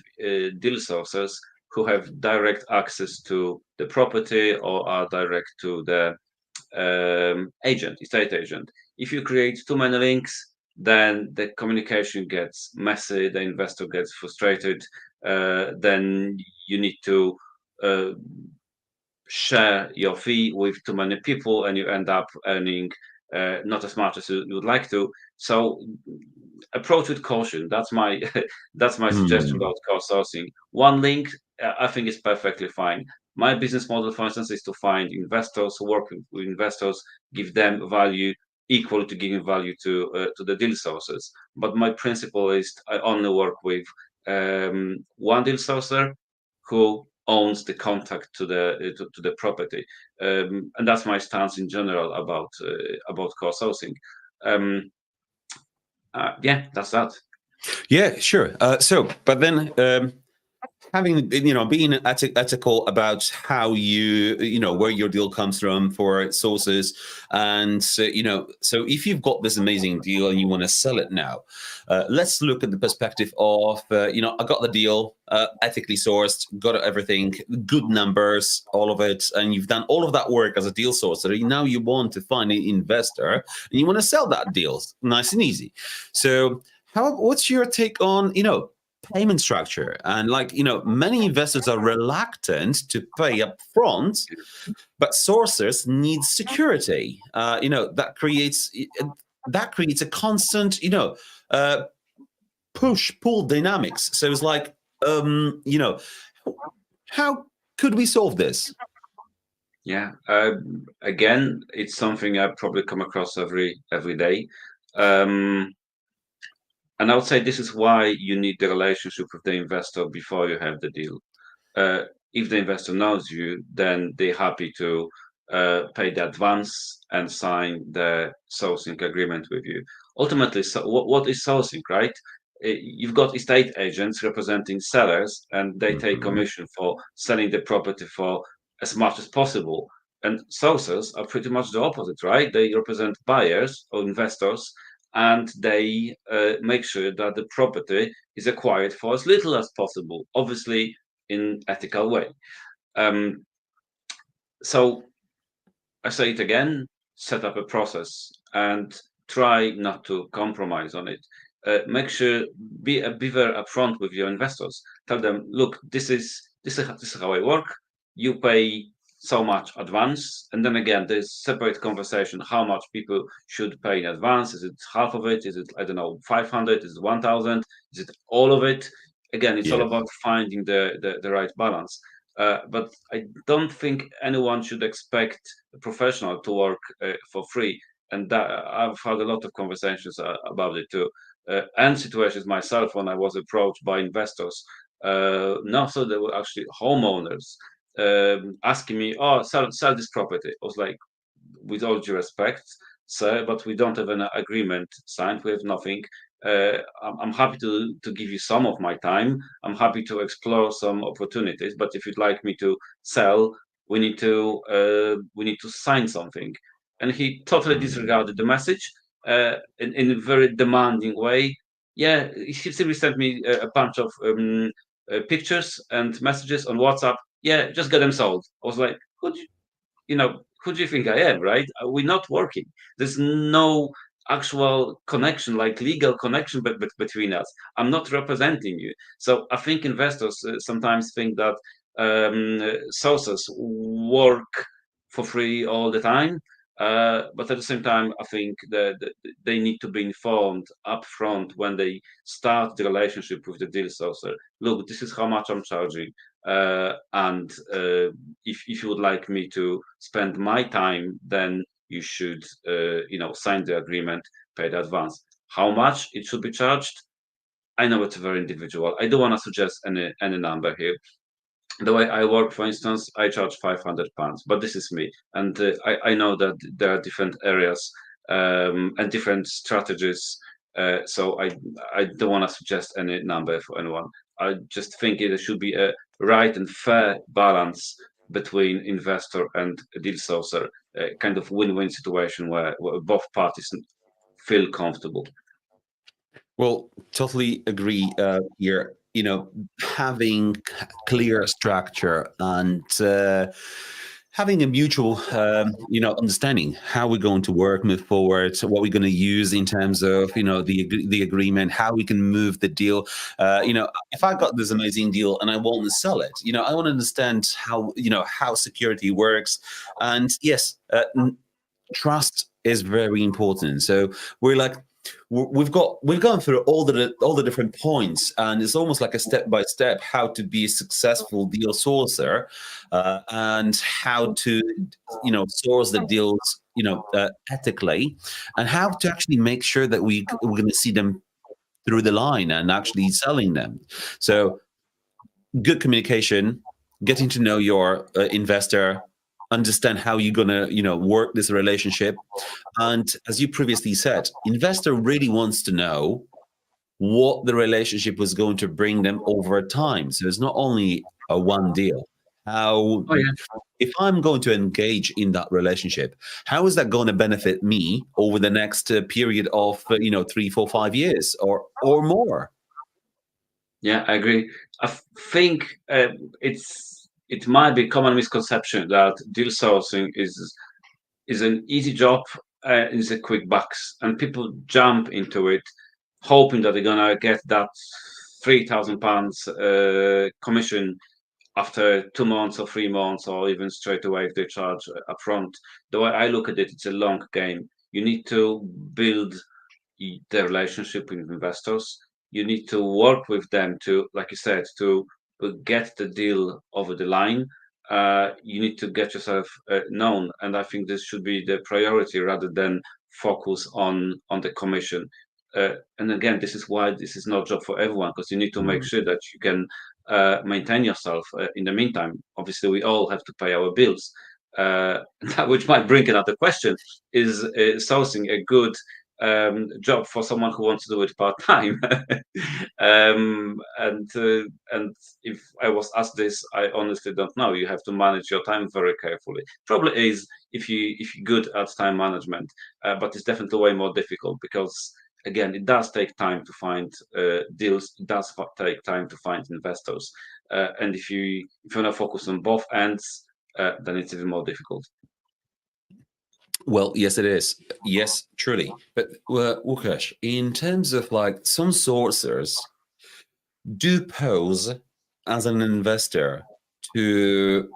deal sources who have direct access to the property or are direct to the estate agent. If you create too many links, then the communication gets messy, the investor gets frustrated, then you need to share your fee with too many people, and you end up earning not as much as you would like to. So approach with caution. That's my that's my suggestion Hmm. about crowdsourcing. One link, I think, is perfectly fine. My business model, for instance, is to find investors, work with investors, give them value equal to giving value to the deal sources. But my principle is I only work with one deal sourcer who owns the contact to the property, and that's my stance in general about crowdsourcing. Um, yeah, that's that. Yeah, sure. But then having being ethical about how where your deal comes from for sources, and so if you've got this amazing deal and you want to sell it now, let's look at the perspective of I got the deal, ethically sourced, got everything, good numbers, all of it, and you've done all of that work as a deal sourcer. Now you want to find an investor and you want to sell that deal nice and easy. So what's your take on payment structure? And many investors are reluctant to pay up front, but sourcers need security. That creates a constant uh, push pull dynamics. So it's like how could we solve this? Yeah. Again, it's something I probably come across every day. Um, and I would say this is why you need the relationship with the investor before you have the deal. Uh, if the investor knows you, then they're happy to pay the advance and sign the sourcing agreement with you. Ultimately, so what is sourcing, right? You've got estate agents representing sellers, and they take Mhm. commission for selling the property for as much as possible. And sourcers are pretty much the opposite, right? They represent buyers or investors, and they make sure that the property is acquired for as little as possible. Obviously, in ethical way. Um, so I say it again: set up a process and try not to compromise on it. Make sure be very upfront with your investors. Tell them, look, this is how I work. You pay so much advance, and then again, there's separate conversation how much people should pay in advance. Is it half of it? Is it, I don't know, 500? Is it 1,000? Is it all of it? Again, it's all Yeah. about finding the right balance. But I don't think anyone should expect a professional to work for free. And that, I've had a lot of conversations about it too, and situations myself when I was approached by investors. No, so they were actually homeowners asking me, "Oh, sell this property." I was like, with all due respect, sir, but we don't have an agreement signed. We have nothing. I'm happy to give you some of my time. I'm happy to explore some opportunities. But if you'd like me to sell, we need to sign something. And he totally Mm. disregarded the message in a very demanding way. Yeah, he simply sent me a bunch of pictures and messages on WhatsApp. Yeah, just get them sold. I was like, who do you think I am, right? We're not working. There's no actual connection, like legal connection between us. I'm not representing you. So I think investors sometimes think that sources work for free all the time. But at the same time, I think that they need to be informed upfront when they start the relationship with the deal sourcer. Look, this is how much I'm charging, and if you would like me to spend my time, then you should sign the agreement, pay the advance. How much it should be charged? I know it's very individual. I don't want to suggest any number here. The way I work, for instance, I charge £500, but this is me, and I know that there are different areas and different strategies. So I don't want to suggest any number for anyone. I just think there should be a right and fair balance between investor and deal sourcer, kind of win-win situation where both parties feel comfortable. Well, totally agree here. Having clear structure and having a mutual, understanding how we're going to work, move forward, so what we're going to use in terms of, the agreement, how we can move the deal. If I got this amazing deal and I want to sell it, I want to understand how security works, and yes, trust is very important. So we're like we've gone through all the different points, and it's almost like a step by step how to be a successful deal sourcer, and how to source the deals ethically, and how to actually make sure that we're going to see them through the line and actually selling them. So good communication, getting to know your investor, understand how you're going to work this relationship. And as you previously said, investor really wants to know what the relationship was going to bring them over time. So it's not only a one deal. How, Oh yeah. if I'm going to engage in that relationship, how is that going to benefit me over the next period of 3, 4, 5 years or more? Yeah, I agree. Think it might be common misconception that deal sourcing is an easy job, is a quick bucks, and people jump into it hoping that they're gonna get that £3,000 commission after 2 months or 3 months, or even straight away if they charge upfront. The way I look at it, it's a long game. You need to build the relationship with investors. You need to work with them to, like you said, to get the deal over the line. You need to get yourself known, and I think this should be the priority rather than focus on the commission. And again, this is why this is not a job for everyone, because you need to make sure that you can maintain yourself in the meantime. Obviously, we all have to pay our bills, uh, which might bring another question: is sourcing a good job for someone who wants to do it part time? And if I was asked this, I honestly don't know. You have to manage your time very carefully. Probably is if you're good at time management, but it's definitely way more difficult because again, it does take time to find deals. It does take time to find investors, and if you want to focus on both ends, then it's even more difficult. Well, yes, it is. Yes, truly. But Łukasz, in terms of like some sourcers do pose as an investor to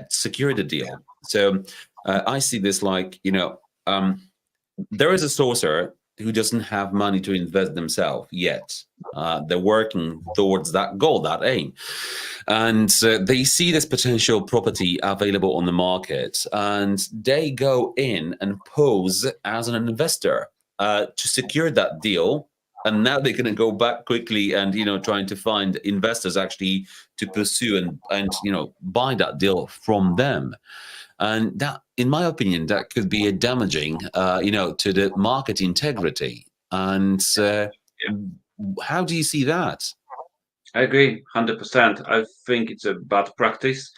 secure the deal. So I see this like, there is a sourcer who doesn't have money to invest themselves yet. They're working towards that goal, that aim. And they see this potential property available on the market, and they go in and pose as an investor to secure that deal. And now they're going to go back quickly and trying to find investors actually to pursue and buy that deal from them. And that, in my opinion, that could be a damaging, to the market integrity. And how do you see that? I agree, 100%. I think it's a bad practice.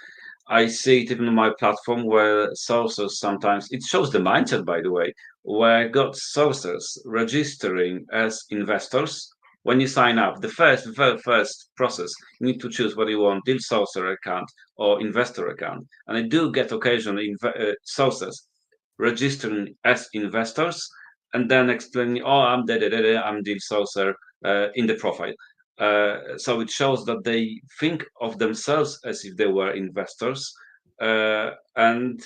I see it even on my platform where sources sometimes, it shows the mindset, by the way, where I got sources registering as investors. When you sign up, very first process, you need to choose whether you want deal sourcer account or investor account. And I do get occasionally sources registering as investors and then explaining, oh, I'm I'm deal sourcer in the profile. So it shows that they think of themselves as if they were investors, and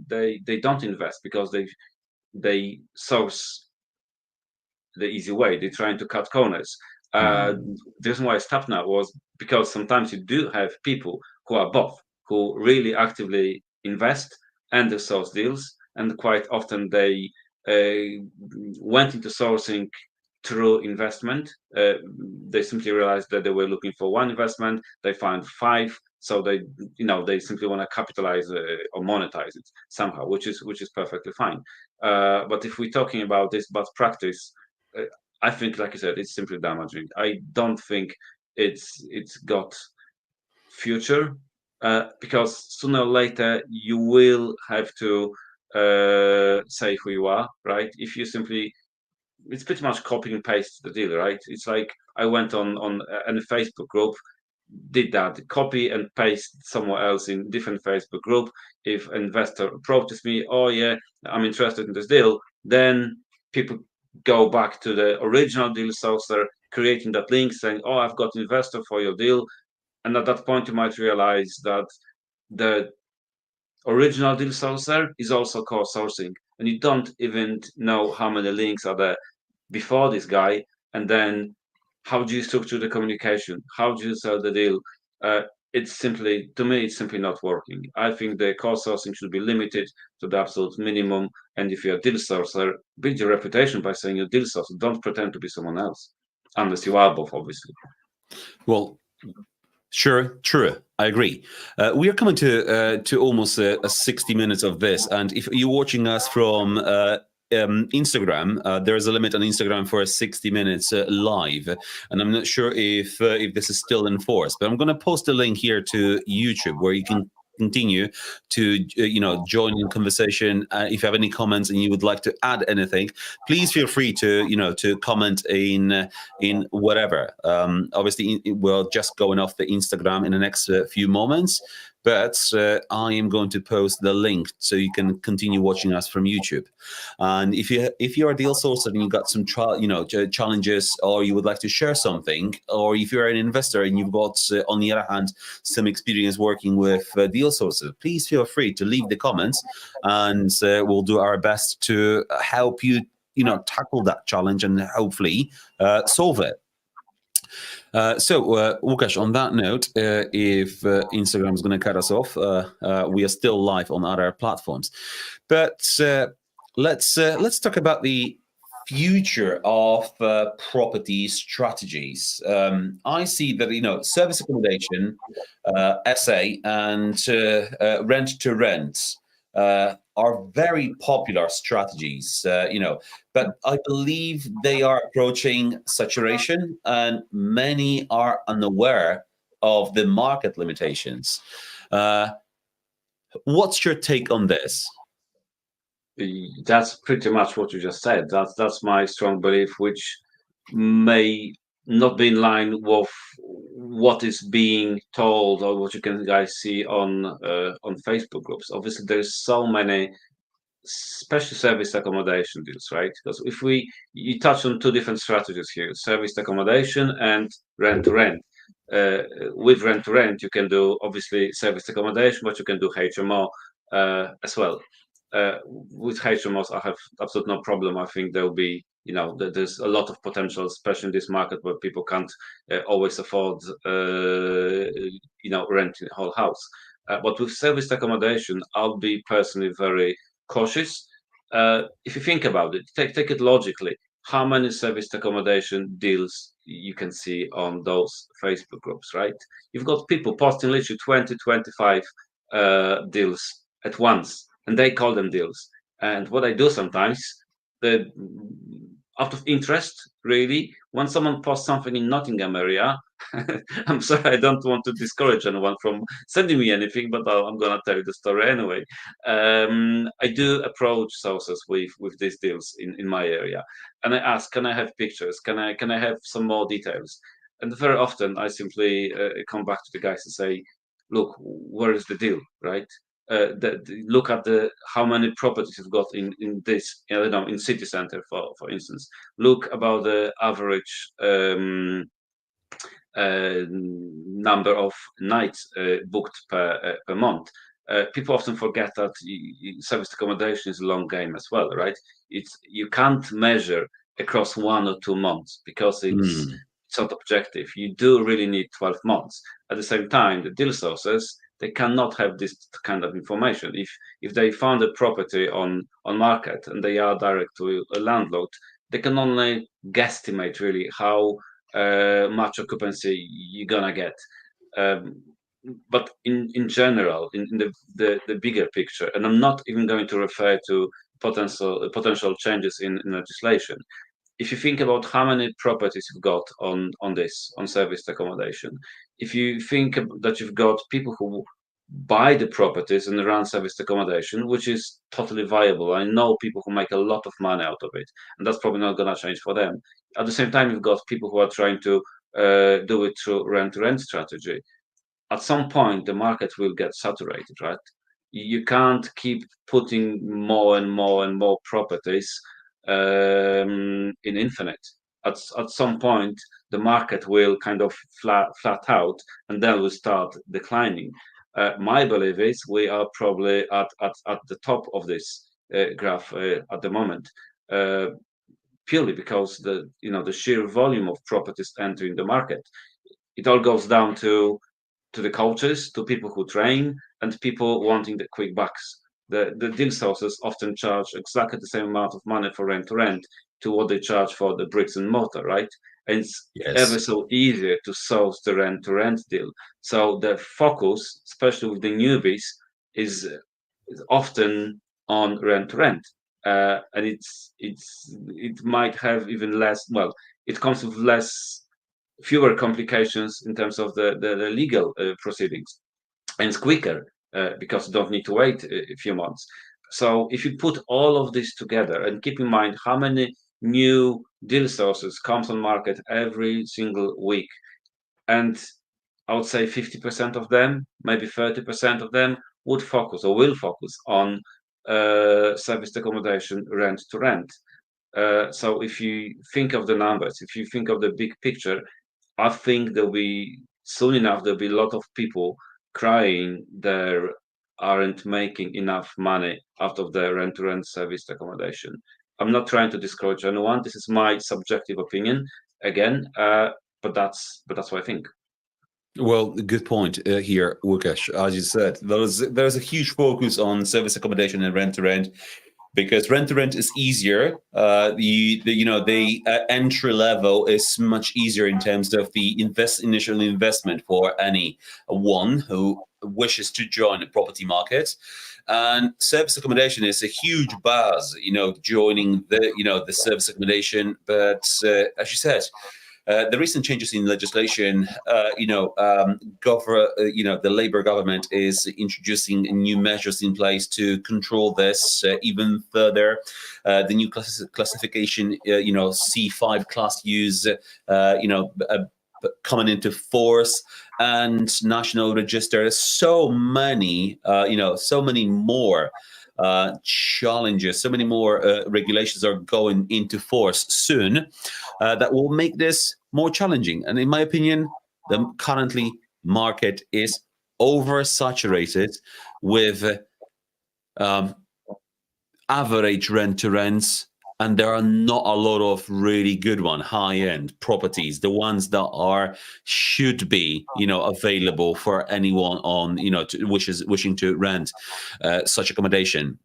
they don't invest because they source the easy way. They're trying to cut corners. Hmm. The reason why I stopped now was because sometimes you do have people who are both, who really actively invest and they source deals, and quite often they went into sourcing through investment. They simply realized that they were looking for one investment. They found five, so they simply want to capitalize or monetize it somehow, which is perfectly fine. But if we're talking about this bad practice, uh, I think, like I said, it's simply damaging. I don't think it's got future, because sooner or later you will have to say who you are, right? If you simply it's pretty much copy and paste the deal, right? It's like I went on a Facebook group. did that, copy and paste somewhere else in different Facebook group. If an investor approaches me, oh yeah, I'm interested in this deal, then people go back to the original deal sourcer, creating that link saying, oh, I've got investor for your deal. And at that point, you might realize that the original deal sourcer is also co-sourcing, and you don't even know how many links are there before this guy, and then how do you structure the communication? How do you sell the deal? It's simply, to me, it's simply not working. I think the co-sourcing should be limited to the absolute minimum. And if you're a deal sourcer, build your reputation by saying you're a deal sourcer. Don't pretend to be someone else, unless you are both, obviously. Well, sure, true. I agree. We are coming to almost 60 minutes of this, and if you're watching us from Instagram, there's a limit on Instagram for 60 minutes live, and I'm not sure if this is still enforced. But I'm going to post a link here to YouTube where you can continue to join in conversation. If you have any comments and you would like to add anything, please feel free to comment in whatever. Obviously, we're just going off the Instagram in the next few moments, but I am going to post the link so you can continue watching us from YouTube. And if you're a deal sourcer and you got some challenges, or you would like to share something, or if you're an investor and you've got on the other hand some experience working with deal sourcers, please feel free to leave the comments, and we'll do our best to help you tackle that challenge and hopefully solve it. So, Łukasz, on that note, if Instagram is going to cut us off, we are still live on other platforms. But let's talk about the future of property strategies. I see that service accommodation, SA, and rent to rent are very popular strategies, but I believe they are approaching saturation, and many are unaware of the market limitations. What's your take on this? That's pretty much what you just said. That's my strong belief, which may not be in line with what is being told or what you can guys see on Facebook groups. Obviously, there's so many special service accommodation deals, right? Because if you touch on two different strategies here: service accommodation and rent to rent. With rent to rent, you can do obviously service accommodation, but you can do HMO as well. With HMOs, I have absolutely no problem. I think there'll be, there's a lot of potential, especially in this market where people can't always afford, renting a whole house. But with service accommodation, I'll be personally very cautious. If you think about it, take it logically. How many service accommodation deals you can see on those Facebook groups, right? You've got people posting literally 20, 25 deals at once, and they call them deals. And what I do sometimes, out of interest, really, when someone posts something in Nottingham area, I'm sorry, I don't want to discourage anyone from sending me anything, but I'm gonna tell you the story anyway. I do approach sources with these deals in my area, and I ask, can I have pictures? Can I have some more details? And very often I simply come back to the guys and say, look, where is the deal, right? Look at how many properties you've got in this, in city center, for instance. Look about the average number of nights booked per month. People often forget that service accommodation is a long game as well, right? You can't measure across 1 or 2 months because it's not objective. You do really need 12 months. At the same time, the deal sources, they cannot have this kind of information. If they found a property on market and they are direct to a landlord, they can only guesstimate really how much occupancy you're gonna get. But in general, in the bigger picture, and I'm not even going to refer to potential changes in legislation. If you think about how many properties you've got on service accommodation, if you think that you've got people who buy the properties and run service accommodation, which is totally viable. I know people who make a lot of money out of it, and that's probably not going to change for them. At the same time, you've got people who are trying to do it through rent-to-rent strategy. At some point, the market will get saturated, right? You can't keep putting more and more and more properties in infinite. At some point, the market will kind of flat out, and then will start declining. My belief is we are probably at the top of this graph at the moment, purely because the sheer volume of properties entering the market. It all goes down to the coaches, to people who train, and people wanting the quick bucks. The deal sources often charge exactly the same amount of money for rent to rent to what they charge for the bricks and mortar, right? And it's ever Yes. so easier to source the rent to rent deal. So the focus, especially with the newbies, is often on rent to rent. And it might have even less, well, it comes with fewer complications in terms of the legal proceedings, and it's quicker because you don't need to wait a few months. So if you put all of this together and keep in mind how many new deal sources comes on market every single week, and I would say 50% of them, maybe 30% of them would focus or will focus on serviced accommodation rent to rent. So if you think of the numbers, if you think of the big picture, I think soon enough there'll be a lot of people crying they aren't making enough money out of their rent-to-rent serviced accommodation. I'm not trying to discourage anyone. This is my subjective opinion again, but that's what I think. Well, good point here, Łukasz. As you said, there's a huge focus on service accommodation and rent to rent, because rent to rent is easier. The entry level is much easier in terms of the initial investment for anyone who wishes to join the property market. And service accommodation is a huge buzz, joining the service accommodation. But as you said, the recent changes in legislation, the Labour government is introducing new measures in place to control this even further. The new classification, C5 class use, coming into force, and national register. So many more challenges, so many more regulations are going into force soon that will make this more challenging. And in my opinion, the currently market is oversaturated with average rent to rents, and there are not a lot of really good high-end properties, the ones that should be available for anyone on wishing to rent such accommodation.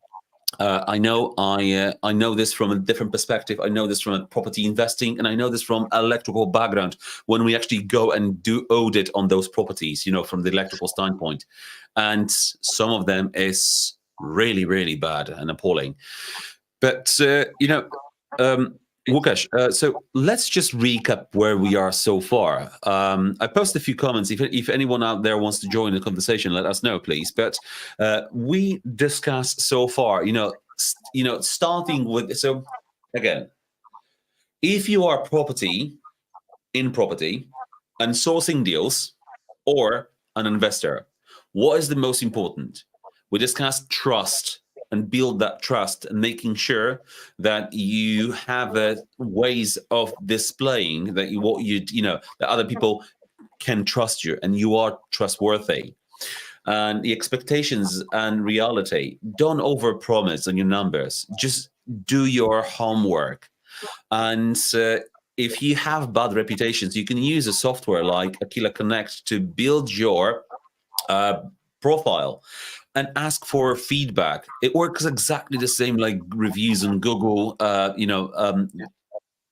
I know this from a different perspective. I know this from a property investing, and I know this from electrical background. When we actually go and do audit on those properties, from the electrical standpoint, and some of them is really, really bad and appalling. But Łukasz, so let's just recap where we are so far. I posted a few comments. If anyone out there wants to join the conversation, let us know, please. But we discussed so far, starting with, so again, if you are in property and sourcing deals, or an investor, what is the most important? We discussed trust, and build that trust, and making sure that you have ways of displaying that that other people can trust you and you are trustworthy. And the expectations and reality, don't overpromise on your numbers. Just do your homework. And if you have bad reputations, you can use a software like Aquila Connect to build your profile and ask for feedback. It works exactly the same like reviews on Google,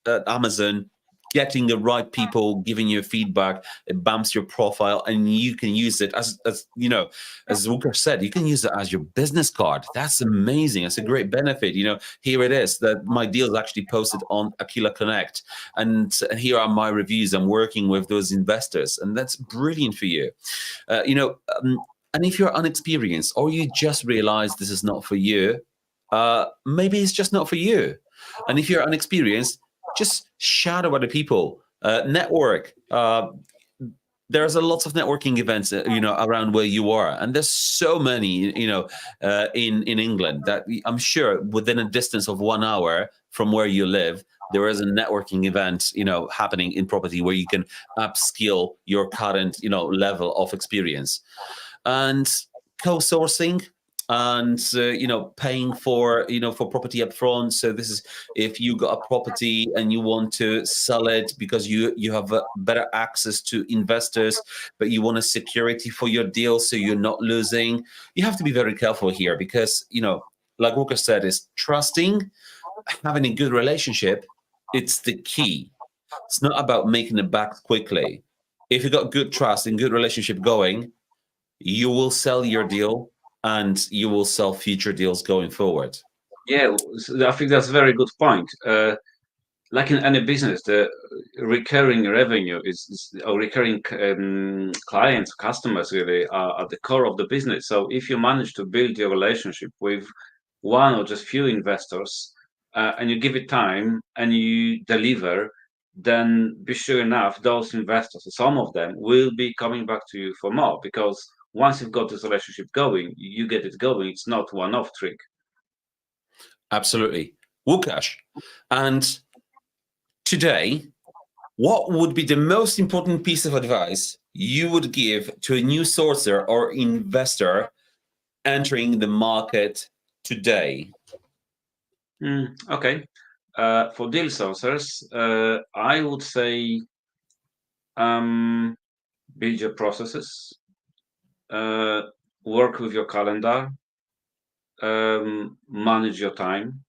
Amazon. Getting the right people giving you feedback, it bumps your profile, and you can use it as Łukasz said, you can use it as your business card. That's amazing. That's a great benefit. Here it is, that my deal is actually posted on Aquila Connect, and here are my reviews. I'm working with those investors, and that's brilliant for you. And if you're unexperienced, or you just realize this is not for you, maybe it's just not for you. And if you're unexperienced, just shadow other people. Network. There's a lots of networking events, around where you are, and there's so many, in England that I'm sure within a distance of 1 hour from where you live, there is a networking event, happening in property where you can upskill your current, level of experience. And co-sourcing, and paying for, for property up front. So this is if you got a property and you want to sell it because you have better access to investors, but you want a security for your deal so you're not losing. You have to be very careful here because, like Łukasz said, is trusting, having a good relationship. It's the key. It's not about making it back quickly. If you got good trust and good relationship going, you will sell your deal and you will sell future deals going forward. Yeah, I think that's a very good point. Like in any business, the recurring revenue or recurring clients, customers really are at the core of the business. So if you manage to build your relationship with one or just few investors, and you give it time and you deliver, then be sure enough those investors, some of them, will be coming back to you for more, because once you've got this relationship going, you get it going. It's not one-off trick. Absolutely. Łukasz, and today, what would be the most important piece of advice you would give to a new sourcer or investor entering the market today? Okay. For deal sourcers, I would say build your processes, work with your calendar, manage your time.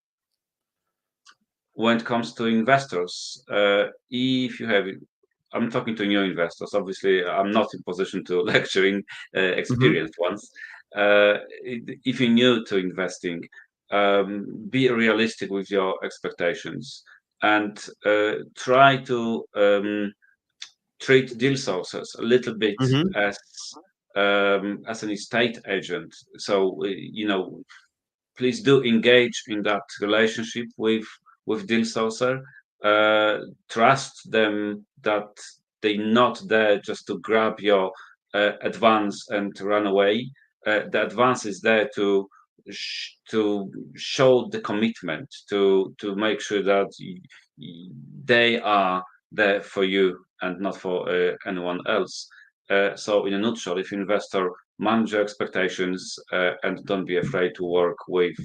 When it comes to investors, if you have, I'm talking to new investors. Obviously, I'm not in position to lecturing Mhm. experienced ones. If you're new to investing, be realistic with your expectations and try to treat deal sources a little bit Mhm. as an estate agent. So please do engage in that relationship with deal sourcer. Trust them that they're not there just to grab your advance and to run away. The advance is there to show the commitment, to make sure that they are there for you and not for anyone else. So, in a nutshell, if investor, manage your expectations and don't be afraid to work with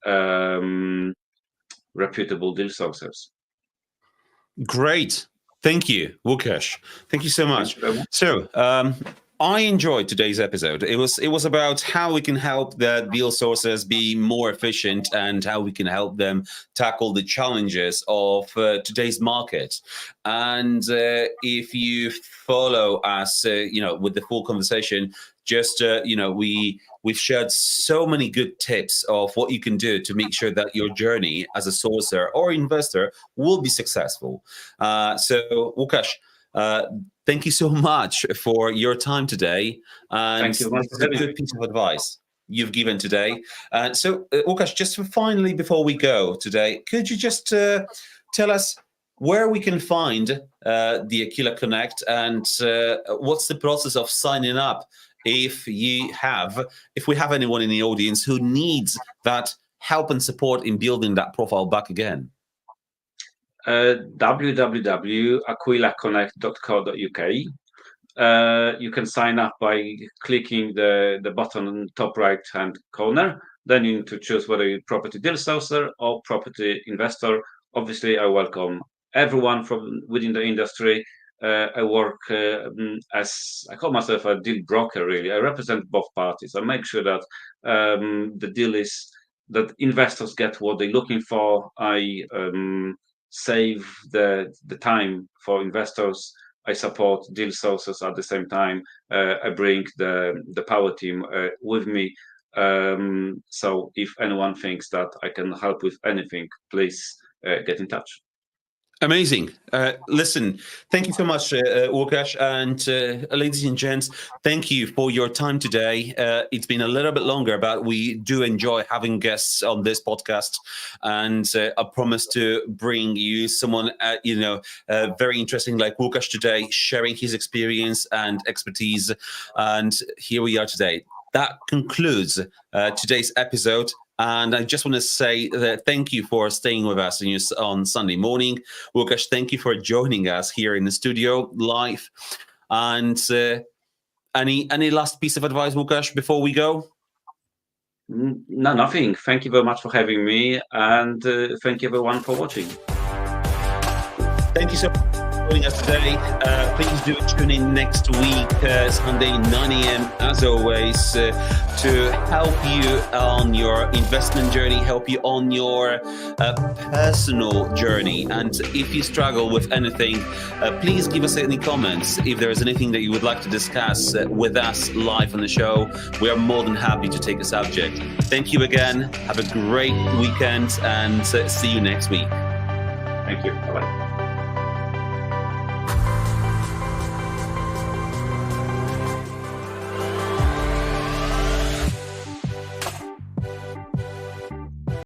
um, reputable deal sources. Great. Thank you, Łukasz. Thank you so Thank much. you very much. So, I enjoyed today's episode. It was about how we can help the deal sources be more efficient and how we can help them tackle the challenges of today's market. And if you follow us, with the full conversation, just we've shared so many good tips of what you can do to make sure that your journey as a sourcer or investor will be successful. So, Łukasz, thank you so much for your time today. And Thank you very much this for is a having good me. piece of advice you've given today. So, Łukasz, just finally, before we go today, could you just tell us where we can find the Aquila Connect and what's the process of signing up if we have anyone in the audience who needs that help and support in building that profile back again? www.aquilaconnect.co.uk. You can sign up by clicking the button on the top right hand corner. Then you need to choose whether you're property deal sourcer or property investor. Obviously, I welcome everyone from within the industry. I work I call myself a deal broker, really. I represent both parties. I make sure that the deal is that investors get what they're looking for. I save the time for investors. I support deal sources at the same time. I bring the power team with me. So if anyone thinks that I can help with anything, please get in touch. Amazing. Listen, thank you so much, Łukasz. And ladies and gents, thank you for your time today. It's been a little bit longer, but we do enjoy having guests on this podcast. And I promise to bring you someone, very interesting like Łukasz today, sharing his experience and expertise. And here we are today. That concludes today's episode. And I just want to say that thank you for staying with us on Sunday morning. Łukasz, thank you for joining us here in the studio live. And any last piece of advice, Łukasz, before we go? No, nothing. Thank you very much for having me, and thank you everyone for watching. Thank you so much for joining us today. Please do tune in next week, Sunday, 9 a.m. as always, to help you on your investment journey, help you on your personal journey. And if you struggle with anything, please give us any comments. If there is anything that you would like to discuss with us live on the show, we are more than happy to take a subject. Thank you again. Have a great weekend and see you next week. Thank you. Bye-bye.